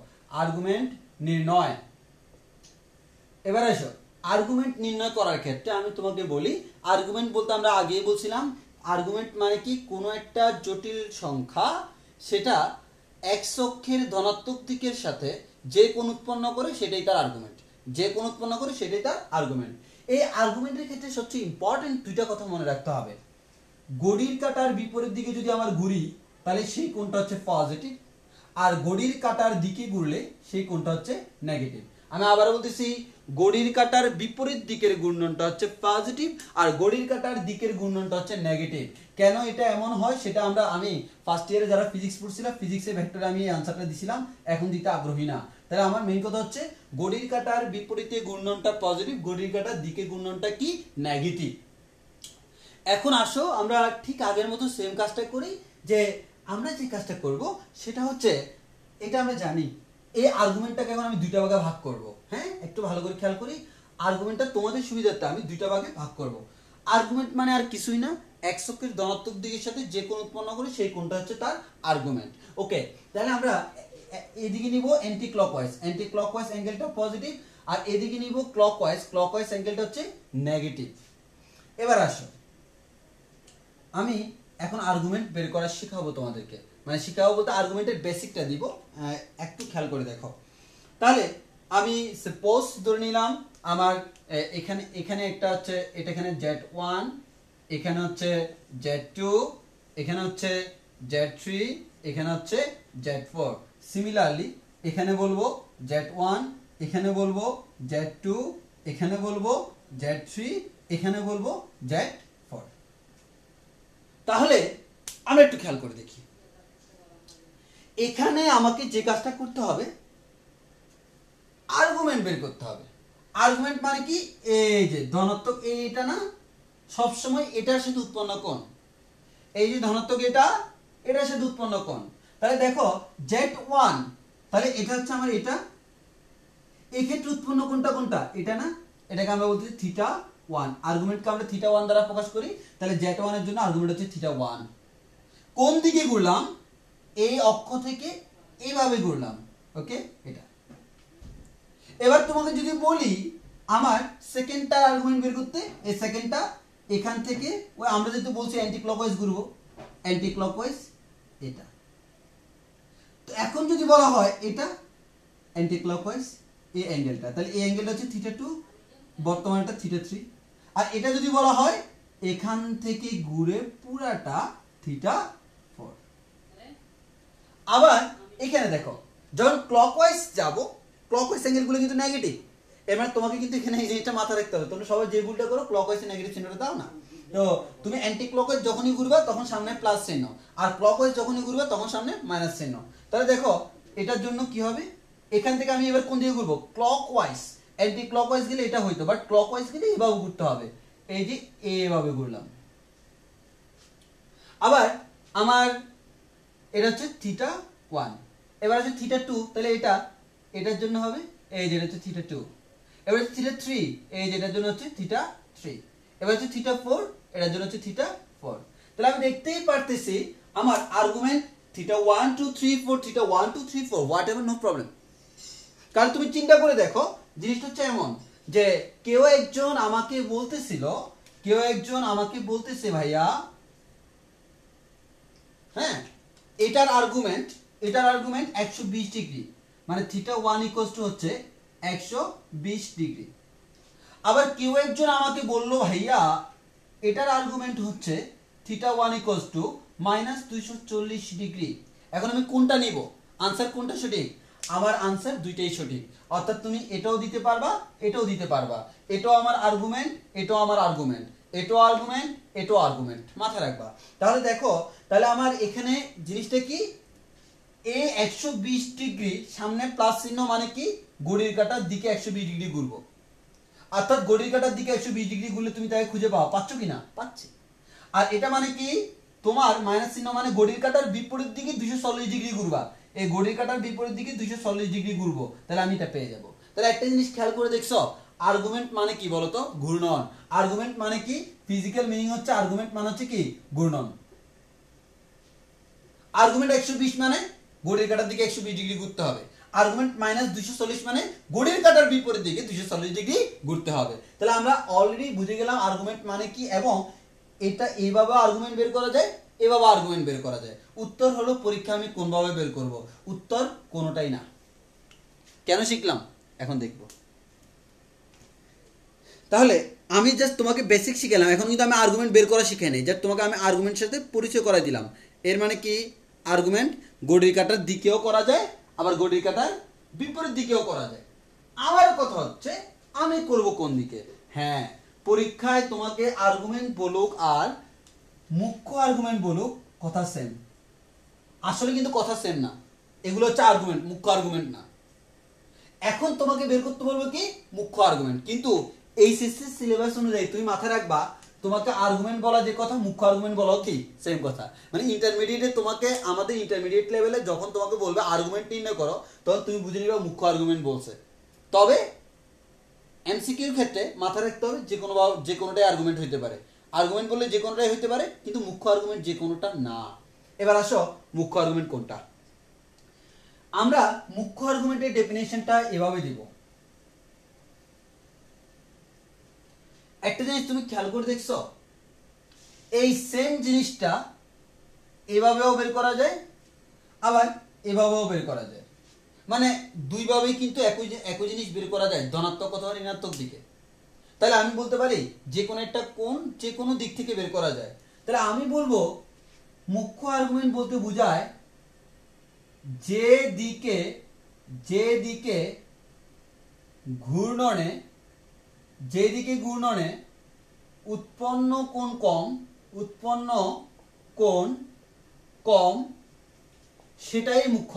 আর্গুমেন্ট নির্ণয়। এবার আসো আর্গুমেন্ট নির্ণয় করার ক্ষেত্রে আমি তোমাকে বলি, আর্গুমেন্ট বলতে আমরা আগেই বলছিলাম আর্গুমেন্ট মানে কি? কোনো একটা জটিল সংখ্যা সেটা এক্স অক্ষের ধনাত্মক দিকের সাথে যে কোণ উৎপন্ন করে সেটাই তার আর্গুমেন্ট। যে কোণ উৎপন্ন করে সেটাই তার আর্গুমেন্ট। এই আর্গুমেন্টের ক্ষেত্রে সবচেয়ে ইম্পর্টেন্ট দুইটা কথা মনে রাখতে হবে। ঘড়ির কাঁটার বিপরীত দিকে যদি আমার ঘুরি, তাহলে সেই কোণটা হচ্ছে পজিটিভ, আর ঘড়ির কাঁটার দিকে ঘুরলে সেই কোণটা হচ্ছে নেগেটিভ। আমি আবার বলতেছি, ঘড়ির কাঁটার বিপরীত দিকের ঘূর্ণনটা হচ্ছে পজিটিভ, আর ঘড়ির কাঁটার দিকের ঘূর্ণনটা হচ্ছে নেগেটিভ। কেন এটা এমন হয় সেটা আমি ফার্স্ট ইয়ারে যারা ফিজিক্স পড়ছিলাম, ফিজিক্সের ভেক্টরে আমি এই আনসারটা দিছিলাম, এখন দিতে আগ্রহী না। তাহলে আমার মেইন কথা হচ্ছে ঘড়ির কাঁটার বিপরীতে ঘূর্ণনটা পজিটিভ, ঘড়ির কাঁটার দিকে ঘূর্ণনটা কি? নেগেটিভ। এখন আসো আমরা ঠিক আগের মতো সেম কাজটা করি, যে আমরা যে কাজটা করব সেটা হচ্ছে, এটা আমরা জানি এই আর্গুমেন্টটাকে এখন আমি দুইটা ভাগে ভাগ করব। হ্যাঁ, একটু ভালো করে খেয়াল করি। আর্গুমেন্টটা তোমাদের সুবিধার্থে আমি দুইটা ভাগে ভাগ করব। আর্গুমেন্ট মানে আর কিছুই না, এক্স অক্ষের ধনাত্মক দিকের সাথে যে কোণ উৎপন্ন করে সেই কোণটা হচ্ছে তার আর্গুমেন্ট। ওকে, তাহলে আমরা এদিকে নিব অ্যান্টি ক্লকওয়াইজ, অ্যান্টি ক্লকওয়াইজ অ্যাঙ্গেলটা পজিটিভ, আর এদিকে নিব ক্লকওয়াইজ, ক্লকওয়াইজ অ্যাঙ্গেলটা হচ্ছে নেগেটিভ। এবার আসো আমি এখন আর্গুমেন্ট বের করা শেখাবো তোমাদেরকে, মানে শেখাবো বলতে আর্গুমেন্টের বেসিকটা দিব, একটু খেয়াল করে দেখো। তাহলে আমি সাপোজ ধরে নিলাম আমার এখানে একটা হচ্ছে, এটা এখানে Z1, এখানে হচ্ছে Z2, এখানে হচ্ছে Z3, এখানে হচ্ছে Z4। সিমিলারলি এখানে বলবো z1, এখানে বলবো z2, এখানে বলবো z3, এখানে বলবো z4। তাহলে আমরা একটু খেয়াল করে দেখি, এখানে আমাকে যে কাজটা করতে হবে আর্গুমেন্ট বের করতে হবে। আর্গুমেন্ট মানে কি, এই যে ধনাত্মক এইটা না, সবসময় এটার সাথে উৎপন্ন কোণ, এই যে ধনাত্মক এটার সাথে উৎপন্ন কোণ। তাহলে দেখো z1, তাহলে এটা হচ্ছে আমার এটা, এই ক্ষেত্রে উৎপন্ন কোণটা এটা না, এটাকে আমরা বলতেছি θ1। আর্গুমেন্টকে আমরা θ1 দ্বারা প্রকাশ করি। তাহলে z1 এর জন্য আর্গুমেন্ট হচ্ছে θ1। কোন দিকে ঘুরলাম, এই অক্ষ থেকে এইভাবে ঘুরলাম, ওকে। এটা এবার তোমাকে যদি বলি আমার সেকেন্ডটা আর্গুমেন্ট বের করতে, এই সেকেন্ডটা এখান থেকে ওই আমরা যেহেতু বলছি অ্যান্টি ক্লকওয়াইজ ঘুরবো, অ্যান্টি ক্লকওয়াইজ এটা। তো এখন যদি বলা হয় এটা অ্যান্টি ক্লকওয়াইজ এই অ্যাঙ্গেলটা, তাহলে এই অ্যাঙ্গেলটা হচ্ছে θ2, বর্তমানে এটা θ3। আর এটা যদি বলা হয় এখান থেকে ঘুরে পুরাটা θ4। আবার এখানে দেখো যখন ক্লকওয়াইজ যাব, ক্লকওয়াইজ অ্যাঙ্গেলগুলো কিন্তু নেগেটিভ। এবার তোমাকে কিন্তু এখানে এই জিনিসটা মাথা রাখতে হবে, তোমরা সবাই যে ভুলটা করো ক্লকওয়াইজ নেগেটিভ চিহ্নটা দাও না। তো তুমি অ্যান্টি ক্লকওয়াইজ যখনই ঘুরবা তখন সামনে প্লাস চিহ্ন, আর ক্লকওয়াইজ যখনই ঘুরবা তখন সামনে মাইনাস চিহ্ন। তাহলে দেখো এটার জন্য কি হবে, এখান থেকে আমি এবার কোন দিকে ঘুরবো, ক্লকওয়াইজ। অ্যান্টি ক্লকওয়াইজ গেলে এটা হইতো, বাট ক্লকওয়াইজ গেলে এভাবে ঘুরতে হবে, এই যে এভাবে ঘুরলাম। আবার আমার এটা হচ্ছে θ1, এবার হচ্ছে θ2, তাহলে এটার জন্য হবে এই যে এটা হচ্ছে θ2। এবার হচ্ছে θ3, এই যে এটার জন্য হচ্ছে θ3। এবার হচ্ছে θ4, এটার জন্য হচ্ছে θ4। তাহলে আমি দেখতেই পারতেছি আমার argument θ1 2 3 4, θ1 2 3 4, whatever, no problem. কারণ তুমি চিন্তা করে দেখো জিনিসটা হচ্ছে এমন যে কেউ একজন আমাকে বলতেছে ভাইয়া, হ্যাঁ এটার আর্গুমেন্ট 120 ডিগ্রি, মানে θ1 হচ্ছে 120 ডিগ্রি। আবার কেউ একজন আমাকে বলল ভাইয়া এটার আর্গুমেন্ট হচ্ছে θ1 -240 ডিগ্রি। এখন আমি কোনটা নিব, আনসার কোনটা সঠিক? আমার আনসার দুইটাই সঠিক। অর্থাৎ তুমি এটাও দিতে পারবা, এটাও দিতে পারবা। এটাও আমার আর্গুমেন্ট, এটাও আমার আর্গুমেন্ট, এটাও আর্গুমেন্ট, এটাও আর্গুমেন্ট, মাথায় রাখবা। তাহলে দেখো, তাহলে আমার এখানে জিনিসটা কি, এ 120 ডিগ্রি সামনে প্লাস চিহ্ন মানে কি, ঘড়ির কাঁটার দিকে 120 ডিগ্রি ঘুরবো। অর্থাৎ ঘড়ির কাঁটার দিকে 120 ডিগ্রি ঘুরলে তুমি তাকে খুঁজে পাচ্ছ কিনা? পাচ্ছি। আর এটা মানে কি, তোমার মাইনাস চিহ্ন মানে ঘড়ির কাঁটার বিপরীত দিকে 240 ডিগ্রি ঘুরবা, এই ঘড়ির কাঁটার বিপরীত দিকে 240 ডিগ্রি ঘুরবো, তাহলে আমি এটা পেয়ে যাব। তাহলে একটা জিনিস খেয়াল করে দেখছো, আর্গুমেন্ট মানে কি বলতো, ঘূর্ণন। আর্গুমেন্ট মানে কি, ফিজিক্যাল মিনিং হচ্ছে আর্গুমেন্ট মানে হচ্ছে কি, ঘূর্ণন। আর্গুমেন্ট 120 মানে ঘড়ির কাঁটার দিকে 120 ডিগ্রি ঘুরতে হবে। আর্গুমেন্ট -240 মানে ঘড়ির কাঁটার বিপরীত দিকে 240 ডিগ্রি ঘুরতে হবে। তাহলে আমরা অলরেডি বুঝে গেলাম আর্গুমেন্ট মানে কি, এবং এটা এইভাবে আর্গুমেন্ট বের করা যায়, এভাবে আর্গুমেন্ট বের করা যায়। উত্তর হলো পরীক্ষা আমি কোনভাবে বের করব, উত্তর কোনোটাই না। কেন শিখলাম এখন দেখব। তাহলে আমি জাস্ট তোমাকে বেসিক শিখালাম, এখন কিন্তু আমি আর্গুমেন্ট বের করা শিখাই নাই, জাস্ট তোমাকে আমি আর্গুমেন্টের সাথে পরিচয় করাই দিলাম। এর মানে কি, আর্গুমেন্ট ঘড়ির কাঁটার দিকেও করা যায়, আবার ঘড়ির কাঁটার বিপরীত দিকেও করা যায়। আমার কথা হচ্ছে আমি করব কোন দিকে। হ্যাঁ, পরীক্ষায় তোমাকে আর্গুমেন্ট বলুক আর মুখ্য আর্গুমেন্ট বলুক, কথা সেম। আসলে কিন্তু কথা সেম না, এগুলো হচ্ছে আর্গুমেন্ট, মুখ্য আর্গুমেন্ট না। এখন তোমাকে বের করতে বলবো কি, মুখ্য আর্গুমেন্ট। কিন্তু এইচএসসি সিলেবাস অনুযায়ী তুমি মাথায় রাখবা, তোমাকে আর্গুমেন্ট বলা যে কথা, মুখ্য আর্গুমেন্ট বলা কি সেম কথা। মানে ইন্টারমিডিয়েটে তোমাকে, আমাদের ইন্টারমিডিয়েট লেভেলে যখন তোমাকে বলবে আর্গুমেন্ট নির্ণয় করো, তখন তুমি বুঝে নিবা মুখ্য আর্গুমেন্ট বলছে। তবে এমসিকিউর ক্ষেত্রে মাথায় রাখতে হবে যে কোনোটাই আর্গুমেন্ট হইতে পারে। আর্গুমেন্ট বললে যে কোনোটাই হইতে পারে, কিন্তু মুখ্য আর্গুমেন্ট যে কোনোটা না। এবার আসো মুখ্য আর্গুমেন্ট কোনটা। আমরা মুখ্য আর্গুমেন্টের ডেফিনেশনটা এভাবে দিব। একটা জিনিস তুমি খেয়াল করে দেখছো, এই সেম জিনিসটা এভাবেও বের করা যায়, আবার এভাবেও বের করা যায়। মানে দুইভাবেই কিন্তু একই জিনিস বের করা যায়, ধনাত্মক অথবা ঋণাত্মক দিকে। তাহলে আমি বলতে পারি যে কোনো একটা কোণ যে কোনো দিক থেকে বের করা যায়। তাহলে আমি বলবো মুখ্য আর্গুমেন্ট বলতে বোঝায় যেদিকে ঘূর্ণনে উৎপন্ন কোণ কম সেটাই মুখ্য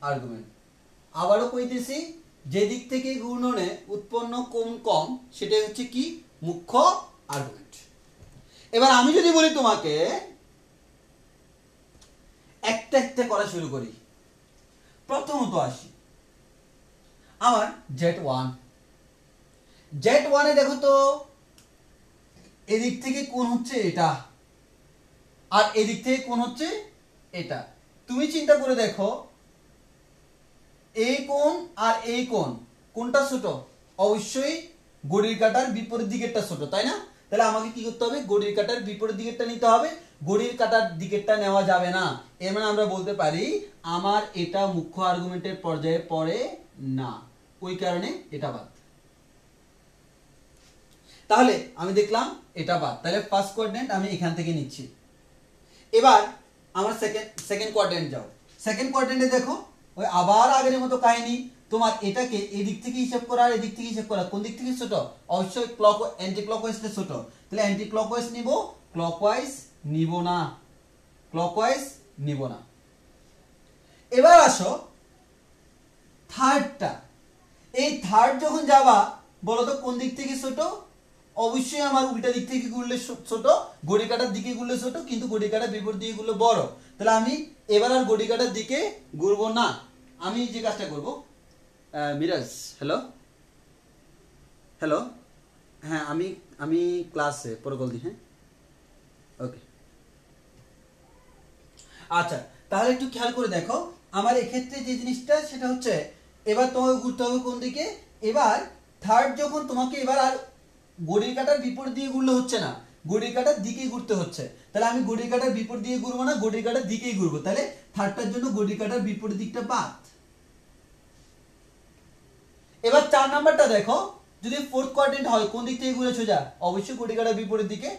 আর্গুমেন্ট। আবারও কইতেছি, যেদিক থেকে ঘূর্ণনে উৎপন্ন কোণ কম সেটাই হচ্ছে কি মুখ্য আর্গুমেন্ট। এবার আমি যদি বলি তোমাকে একটা একটা করা শুরু করি। প্রথমত আসি আমার Z1 এ দেখো তো, এদিক থেকে কোণ হচ্ছে এটা আর এদিক থেকে কোণ হচ্ছে এটা। তুমি চিন্তা করে দেখো, এই কোণ আর এই কোণ কোনটা ছোট? অবশ্যই ঘড়ির কাঁটার বিপরীত দিকেরটা ছোট, তাই না? তাহলে আমাকে কি করতে হবে? ঘড়ির কাঁটার বিপরীত দিকেরটা নিতে হবে। ঘড়ির কাঁটার দিকেরটা নেওয়া যাবে না। এর মানে আমরা বলতে পারি আমার এটা মুখ্য আর্গুমেন্টের পর্যায়ে পড়ে না, ওই কারণে এটা বাদ। তাহলে আমি দেখলাম এটা বাদ, তাহলে ফার্স্ট কোয়াড্রেন্ট আমি এখান থেকে নিচ্ছি। এবার আমার সেকেন্ড কোয়াড্রেন্ট যাও। সেকেন্ড কোয়াড্রেন্টে দেখো, ওই আবার আগের মতো কাহিনী, তোমার এটাকে এই দিক থেকে হিসাব করা আর এদিক থেকে হিসাব করা, কোন দিক থেকে ছোট? অবশ্যই অ্যান্টি ক্লকওয়াইজটা ছোট। তাহলে অ্যান্টি ক্লকওয়াইজ নিব, ক্লকওয়াইজ নিব না। এবার আসো থার্ডটা। এই থার্ড যখন যাবা, বলো তো কোন দিক থেকে ছোট? অবশ্যই আমার উল্টা দিক থেকে ঘুরলে ছোট, ঘড়ি কাঁটার দিকে ঘুরলে ছোট, কিন্তু ঘড়ি কাঁটার বিপরীত দিকে ঘুরলে বড়। তাহলে আমি এবার আর ঘড়ি কাঁটার দিকে ঘুরবো না। আমি যে কাজটা করব, মিরাজ হ্যালো, হ্যাঁ আমি ক্লাসে পরে কল দিই। হ্যাঁ, ওকে। আচ্ছা, তাহলে একটু খেয়াল করে দেখো, আমার এক্ষেত্রে যে জিনিসটা সেটা হচ্ছে, এবার তোমাকে ঘুরতে হবে কোন দিকে? এবার থার্ড যখন তোমাকে এবার আর ঘড়ির কাঁটার বিপরীত দিকে ঘুরলে হচ্ছে না, ঘড়ির কাঁটার দিকেই ঘুরতে হচ্ছে। তাহলে আমি ঘড়ির কাঁটার বিপরীত দিকে ঘুরবো না, ঘড়ির কাঁটার দিকেই ঘুরবো। তাহলে থার্ডটার জন্য ঘড়ির কাঁটার বিপরীত দিকটা বাদ। এবার 4 নাম্বারটা দেখো, যদি ফোর্থ কোয়াড্রেন্ট হয় কোন দিক থেকে ঘুরে সোজা? অবশ্যই ঘড়ি কাঁটার বিপরীত দিকে,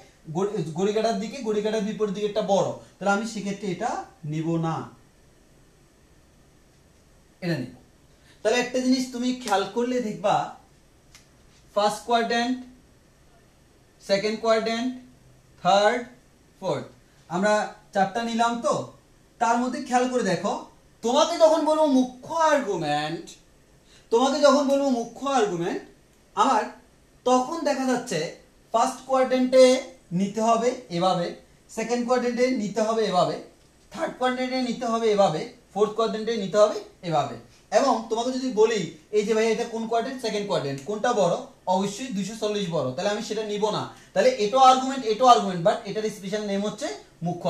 ঘড়ি কাঁটার দিকে, ঘড়ি কাঁটার বিপরীত দিকেরটা বড়। তাহলে আমি সেক্ষেত্রে এটা নিব না, এটা নিব। তাহলে একটা জিনিস তুমি খেয়াল করলে দেখবা, first quadrant, second quadrant, third, fourth, আমরা 4টা নিলাম। তো তার মধ্যে খেয়াল করে দেখো, তোমাকে যখন বলবো মুখ্য আর্গুমেন্ট, আমার তখন দেখা যাচ্ছে ফার্স্ট কোয়াড্রেন্টে নিতে হবে এভাবে, সেকেন্ড কোয়াড্রেন্টে নিতে হবে এভাবে, থার্ড কোয়াড্রেন্টে নিতে হবে এভাবে, ফোর্থ কোয়াড্রেন্টে নিতে হবে এভাবে। এবং তোমাকে যদি বলি এই যে ভাই এটা কোন কোয়াড্রেন্ট? সেকেন্ড কোয়াড্রেন্ট, কোনটা বড়? অবশ্যই 240 বড়, তাহলে আমি সেটা নিব না। তাহলে এটাও আর্গুমেন্ট, বাট এটার স্পেশাল নেম হচ্ছে মুখ্য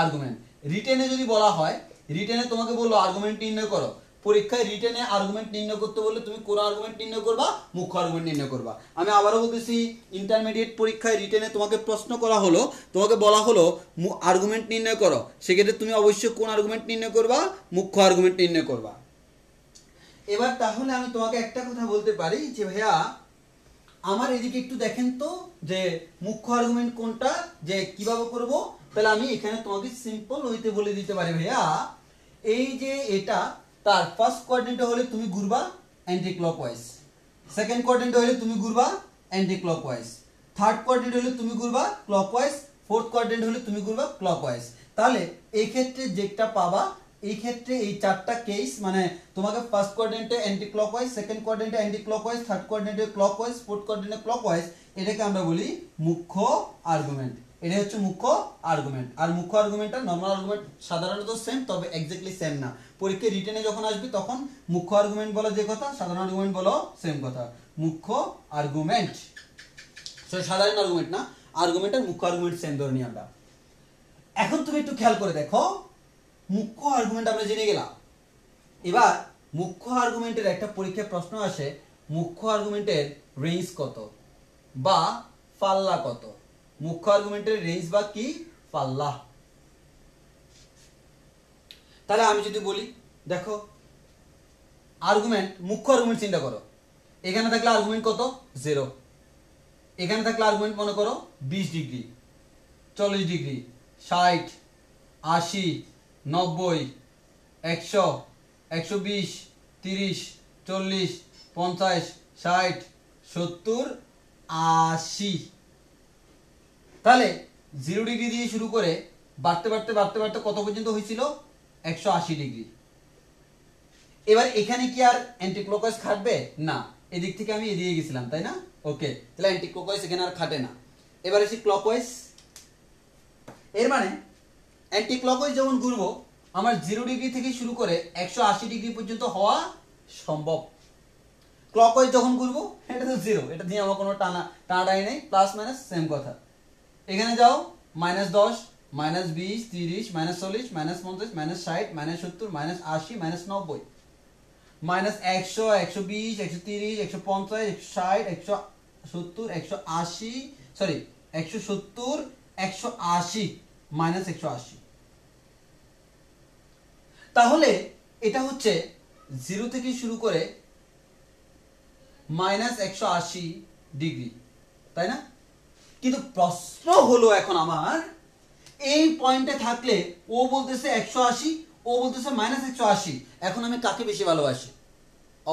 আর্গুমেন্ট। রিটেনে যদি বলা হয়, রিটেনে তোমাকে বললো আর্গুমেন্ট নির্ণয় করো, পরীক্ষায় রিটেনে আর্গুমেন্ট নির্ণয় করতে বললে তুমি কোন আর্গুমেন্ট নির্ণয় করবা? মুখ্য আর্গুমেন্ট নির্ণয় করবা। আমি আবারও বলতেছি, ইন্টারমিডিয়েট পরীক্ষায় রিটেনে তোমাকে প্রশ্ন করা হলো, তোমাকে বলা হলো আর্গুমেন্ট নির্ণয় করো, সেক্ষেত্রে তুমি অবশ্যই কোন আর্গুমেন্ট নির্ণয় করবা? মুখ্য আর্গুমেন্ট নির্ণয় করবা। এবার তাহলে আমি তোমাকে একটা কথা বলতে পারি যে ভাইয়া আমার এদিকে একটু দেখেন তো যে মুখ্য আর্গুমেন্ট কোনটা, যে কিভাবে করব। তাহলে আমি এখানে তোমাকে সিম্পল হইতে বলে দিতে পারি, ভাইয়া এই যে এটা, তার ফার্স্ট কোয়াড্রেন্টে হলে তুমি ঘুরবা অ্যান্টি ক্লকওয়াইজ, সেকেন্ড কোয়াড্রেন্টে হলে তুমি ঘুরবা অ্যান্টি ক্লকওয়াইজ, থার্ড কোয়াড্রেন্ট হলে তুমি ঘুরবা ক্লকওয়াইজ, ফোর্থ কোয়াড্রেন্ট হলে তুমি ঘুরবা ক্লকওয়াইজ। তাহলে এই ক্ষেত্রে যেটা পাবা, এই ক্ষেত্রে এই 4টা কেস, মানে তোমাকে ফার্স্ট কোয়াড্রেন্টে অ্যান্টি ক্লকওয়াইজ, সেকেন্ড কোয়াড্রেন্টে অ্যান্টি ক্লকওয়াইজ, থার্ড কোয়াড্রেন্টে ক্লকওয়াইজ, ফোর্থ কোয়াড্রেন্টে ক্লকওয়াইজ, এটাকে আমরা বলি মুখ্য আর্গুমেন্ট। এটা হচ্ছে মুখ্য আর্গুমেন্ট। আর মুখ্য আর্গুমেন্টটা নরমাল আর্গুমেন্ট সাধারণত সেম, তবে এক্স্যাক্টলি সেম না। পরীক্ষায় রিটেনে যখন আসবে তখন মুখ্য আর্গুমেন্ট বলা যে কথা, সাধারণ আর্গুমেন্ট বলো সেম কথা। মুখ্য আর্গুমেন্ট, সাধারণ আর্গুমেন্ট না, আর্গুমেন্ট আর মুখ্য আর্গুমেন্ট সেম ধরে নিই আমরা। এখন তুমি একটু খেয়াল করে দেখো, মুখ্য আর্গুমেন্ট আমরা জেনে গেলাম। এবার মুখ্য আর্গুমেন্টের একটা পরীক্ষায় প্রশ্ন আসে, মুখ্য আর্গুমেন্টের রেঞ্জ কত বা পাল্লা কত? মুখ্য আর্গুমেন্টের রেঞ্জ বা কি পাল্লা? তাহলে আমি যদি বলি, দেখো আর্গুমেন্ট, মুখ্য আর্গুমেন্ট চিন্তা করো, এখানে থাকলে আর্গুমেন্ট কত? 0, এখানে থাকলে আর্গুমেন্ট মনে করো 20 ডিগ্রি, 40 ডিগ্রি, 60, 80, 90, 100, 120, 30, 40, 50, 60, 70, 80। তাহলে 0 ডিগ্রি দিয়ে শুরু করে বাড়তে বাড়তে বাড়তে বাড়তে কত পর্যন্ত হয়েছিল? 180 ডিগ্রি। এবার এখানে কি আর অ্যান্টি ক্লকওয়াইজ খাটবে না? এদিক থেকে আমি এদিকে গেছিলাম, তাই না? ওকে, তাহলে অ্যান্টি ক্লকওয়াইজ এখানে আর খাটে না। এবার এসে ক্লকওয়াইজ। এর মানে অ্যান্টি ক্লকওয়াইজ যখন ঘুরবো আমার 0 ডিগ্রি থেকে শুরু করে 180 ডিগ্রি পর্যন্ত হওয়া সম্ভব। ক্লকওয়াইজ যখন ঘুরবো এটা তো 0, এটা দিয়ে আমার কোনো টানাটানি নেই, প্লাস মাইনাস সেম কথা। এখানে যাও -10, -20, -30, -40, -50, -60, -70, -80, -90, -100, 120, 130, 150, 160, 170, 180, সরি 170, 180, -180। তাহলে এটা হচ্ছে 0 থেকে শুরু করে -180 ডিগ্রি, তাই না? কিন্তু প্রশ্ন হলো এখন আমার এই পয়েন্টে থাকলে ও বলতেছে 180, ও বলতেছে -180, এখন আমি কাকে বেশি ভালোবাসি?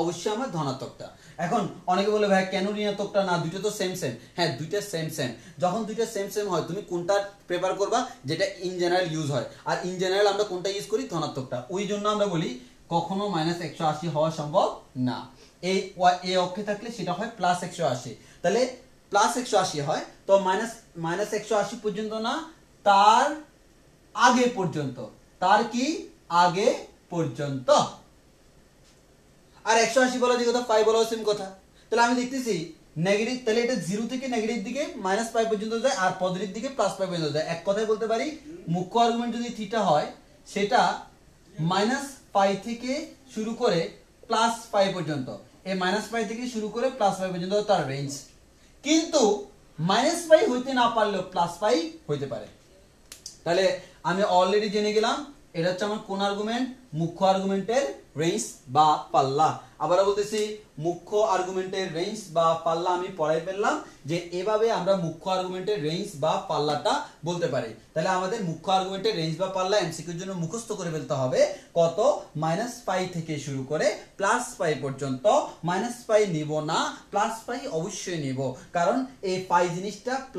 অবশ্যই আমার ধনাত্মকটা। এখন অনেকে বলে ভাই কেন ঋণাত্মকটা না, দুটো তো সেম সেম। হ্যাঁ, দুইটা সেম সেম। যখন দুইটা সেম সেম হয় তুমি কোনটা প্রেফার করবা? যেটা ইন জেনারেল ইউজ হয়। আর ইন জেনারেল আমরা কোনটা ইউজ করি? ধনাত্মকটা। ওই জন্য আমরা বলি কখনো -180 হওয়া সম্ভব না। এই অক্ষে থাকলে সেটা হয় +180। তাহলে +180 হয়, তো -180 পর্যন্ত না, তার আগে পর্যন্ত। তার কি আগে পর্যন্ত। আর 180 বলা যে কথা, পাই বলা সেম কথা। তাহলে আমি দেখতেছি নেগেটিভ, তাহলে এটা 0 থেকে নেগেটিভ দিকে -π পর্যন্ত যায়, আর পজিটিভ দিকে +π পর্যন্ত যায়। এক কথায় বলতে পারি মুখ্য আর্গুমেন্ট যদি থিটা হয় সেটা -π থেকে শুরু করে +π পর্যন্ত, এই -π থেকে শুরু করে +π পর্যন্ত তার রেঞ্জ। কিন্তু -π হইতে না পারলেও +π হইতে পারে। তাহলে আমি অলরেডি জেনে গেলাম এটা হচ্ছে আমার কোন আর্গুমেন্ট? মুখ্য আর্গুমেন্টের রেঞ্জ বা পাল্লা। আবার বলতেছি মুখ্য আর্গুমেন্টের রেঞ্জ বা পাল্লা আমি পড়াই ফেললাম যে এভাবে আমরা মুখ্য আর্গুমেন্টের রেঞ্জ বা পাল্লাটা বলতে পারি। তাহলে আমাদের মুখ্য আর্গুমেন্টের রেঞ্জ বা পাল্লা এমসিকিউর জন্য মুখস্থ করে ফেলতে হবে কত? -π থেকে শুরু করে +π পর্যন্ত। -π নিব না, +π অবশ্যই নিব, কারণ এই π জিনিসটা π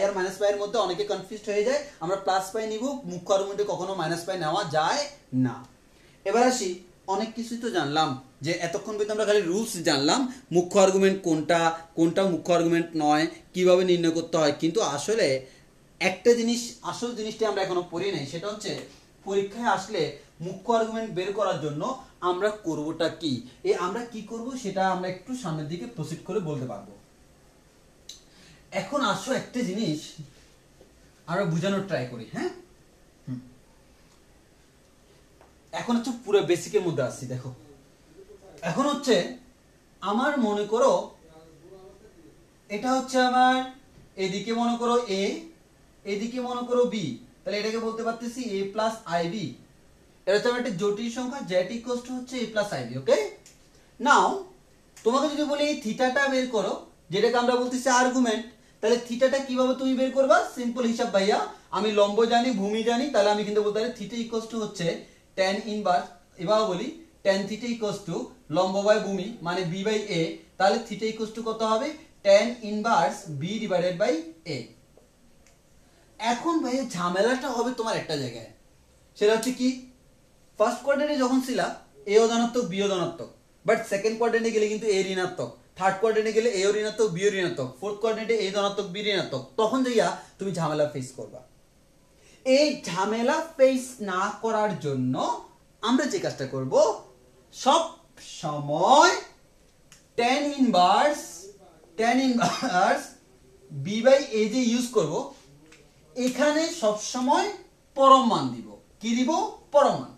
আর -π এর মধ্যে অনেকে কনফিউজড হয়ে যায়। আমরা +π নিব, মুখ্য আর্গুমেন্টে কখনো -π নেওয়া যায় না। এবার আসি, অনেক কিছুই তো জানলাম, যে এতক্ষণ পর্যন্ত আমরা খালি রুলস জানলাম, মুখ্য আর্গুমেন্ট কোনটা, কোনটা মুখ্য আর্গুমেন্ট নয়, কিভাবে নির্ণয় করতে হয়। কিন্তু আসলে একটা জিনিস, আসল জিনিসটা আমরা এখনো পড়ি নাই, সেটা হচ্ছে পরীক্ষায় আসলে মুখ্য আর্গুমেন্ট বের করার জন্য আমরা করবটা কি। আমরা কি করব সেটা আমরা একটু সামনের দিকে প্রসিড করে বলতে পারবো। এখন আসো একটা জিনিস আমরা বোঝানোর ট্রাই করি। হ্যাঁ, এখন হচ্ছে পুরো বেসিকের মধ্যে আসছি। দেখো এখন হচ্ছে আমার মনে করো এটা হচ্ছে আমার এদিকে মনে করো এ, এদিকে মনে করো বি, তাহলে এটাকে বলতে পারতেছি a প্লাস ib। এটা হচ্ছে একটা জটিল সংখ্যা z হচ্ছে a প্লাস ib। ওকে, নাও তোমাকে যদি বলি এই থিটাটা বের করো, যেটাকে আমরা বলতেছি আর্গুমেন্ট, তাহলে থিটাটা কিভাবে তুমি বের করবা? সিম্পল হিসাব ভাইয়া, আমি লম্ব জানি, ভূমি জানি, তাহলে আমি কিন্তু বলতে পারি থিটা হচ্ছে tan ইনভার্স। এভাবে বলি tan থিটা লম্ব বাই ভূমি মানে b বাই a, তাহলে থিটা কত হবে? tan inverse b divided by a। এখন ভাইয়া ঝামেলাটা হবে তোমার একটা জায়গায়, সেটা হচ্ছে কি, ফার্স্ট কোয়াড্রেন্টে যখন ছিলা a ও ধনাত্মক b ও ধনাত্মক, বাট সেকেন্ড কোয়াড্রেন্টে গেলে কিন্তু a ঋণাত্মক, থার্ড কোয়াড্রেন্টে গেলে a ও ঋণাত্মক b ও ঋণাত্মক, ফোর্থ কোয়াড্রেন্টে a ধনাত্মক b ঋণাত্মক, তখন যাইয়া তুমি ঝামেলা ফেস করবা। এই ঝামেলা ফেস না করার জন্য আমরা যে কাজটা করব, সব সময় tan inverse b by a যে ইউজ করব, এখানে সব সময় পরম মান দিব। কি দিব? পরম মান।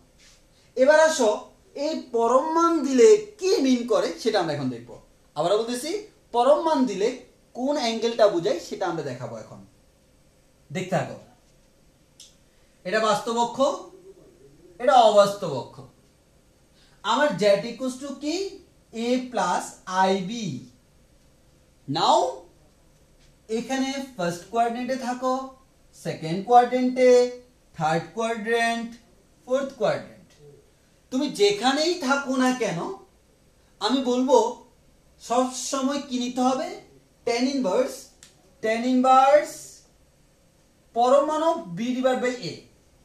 এবার আসো এই পরম মান দিলে কি মিন করে সেটা আমরা এখন দেখব। আবার বলতেছি পরম মান দিলে কোন অ্যাঙ্গেলটা বোঝায় সেটা আমরা দেখাবো। এখন দেখতে থাকো, এটা বাস্তব অক্ষ, এটা অবাস্তব অক্ষ। আমার z কি? a plus ib। নাও এখানে ফার্স্ট কোয়াড্রেন্টে থাকো, সেকেন্ড কোয়াড্রেন্টে, থার্ড কোয়াড্রেন্ট, ফোর্থ কোয়াড্রেন্ট, তুমি যেখানেই থাকো না কেন আমি বলবো সব সময় কি নিতে হবে, tan ইনভার্স পরমাণব b divide by a,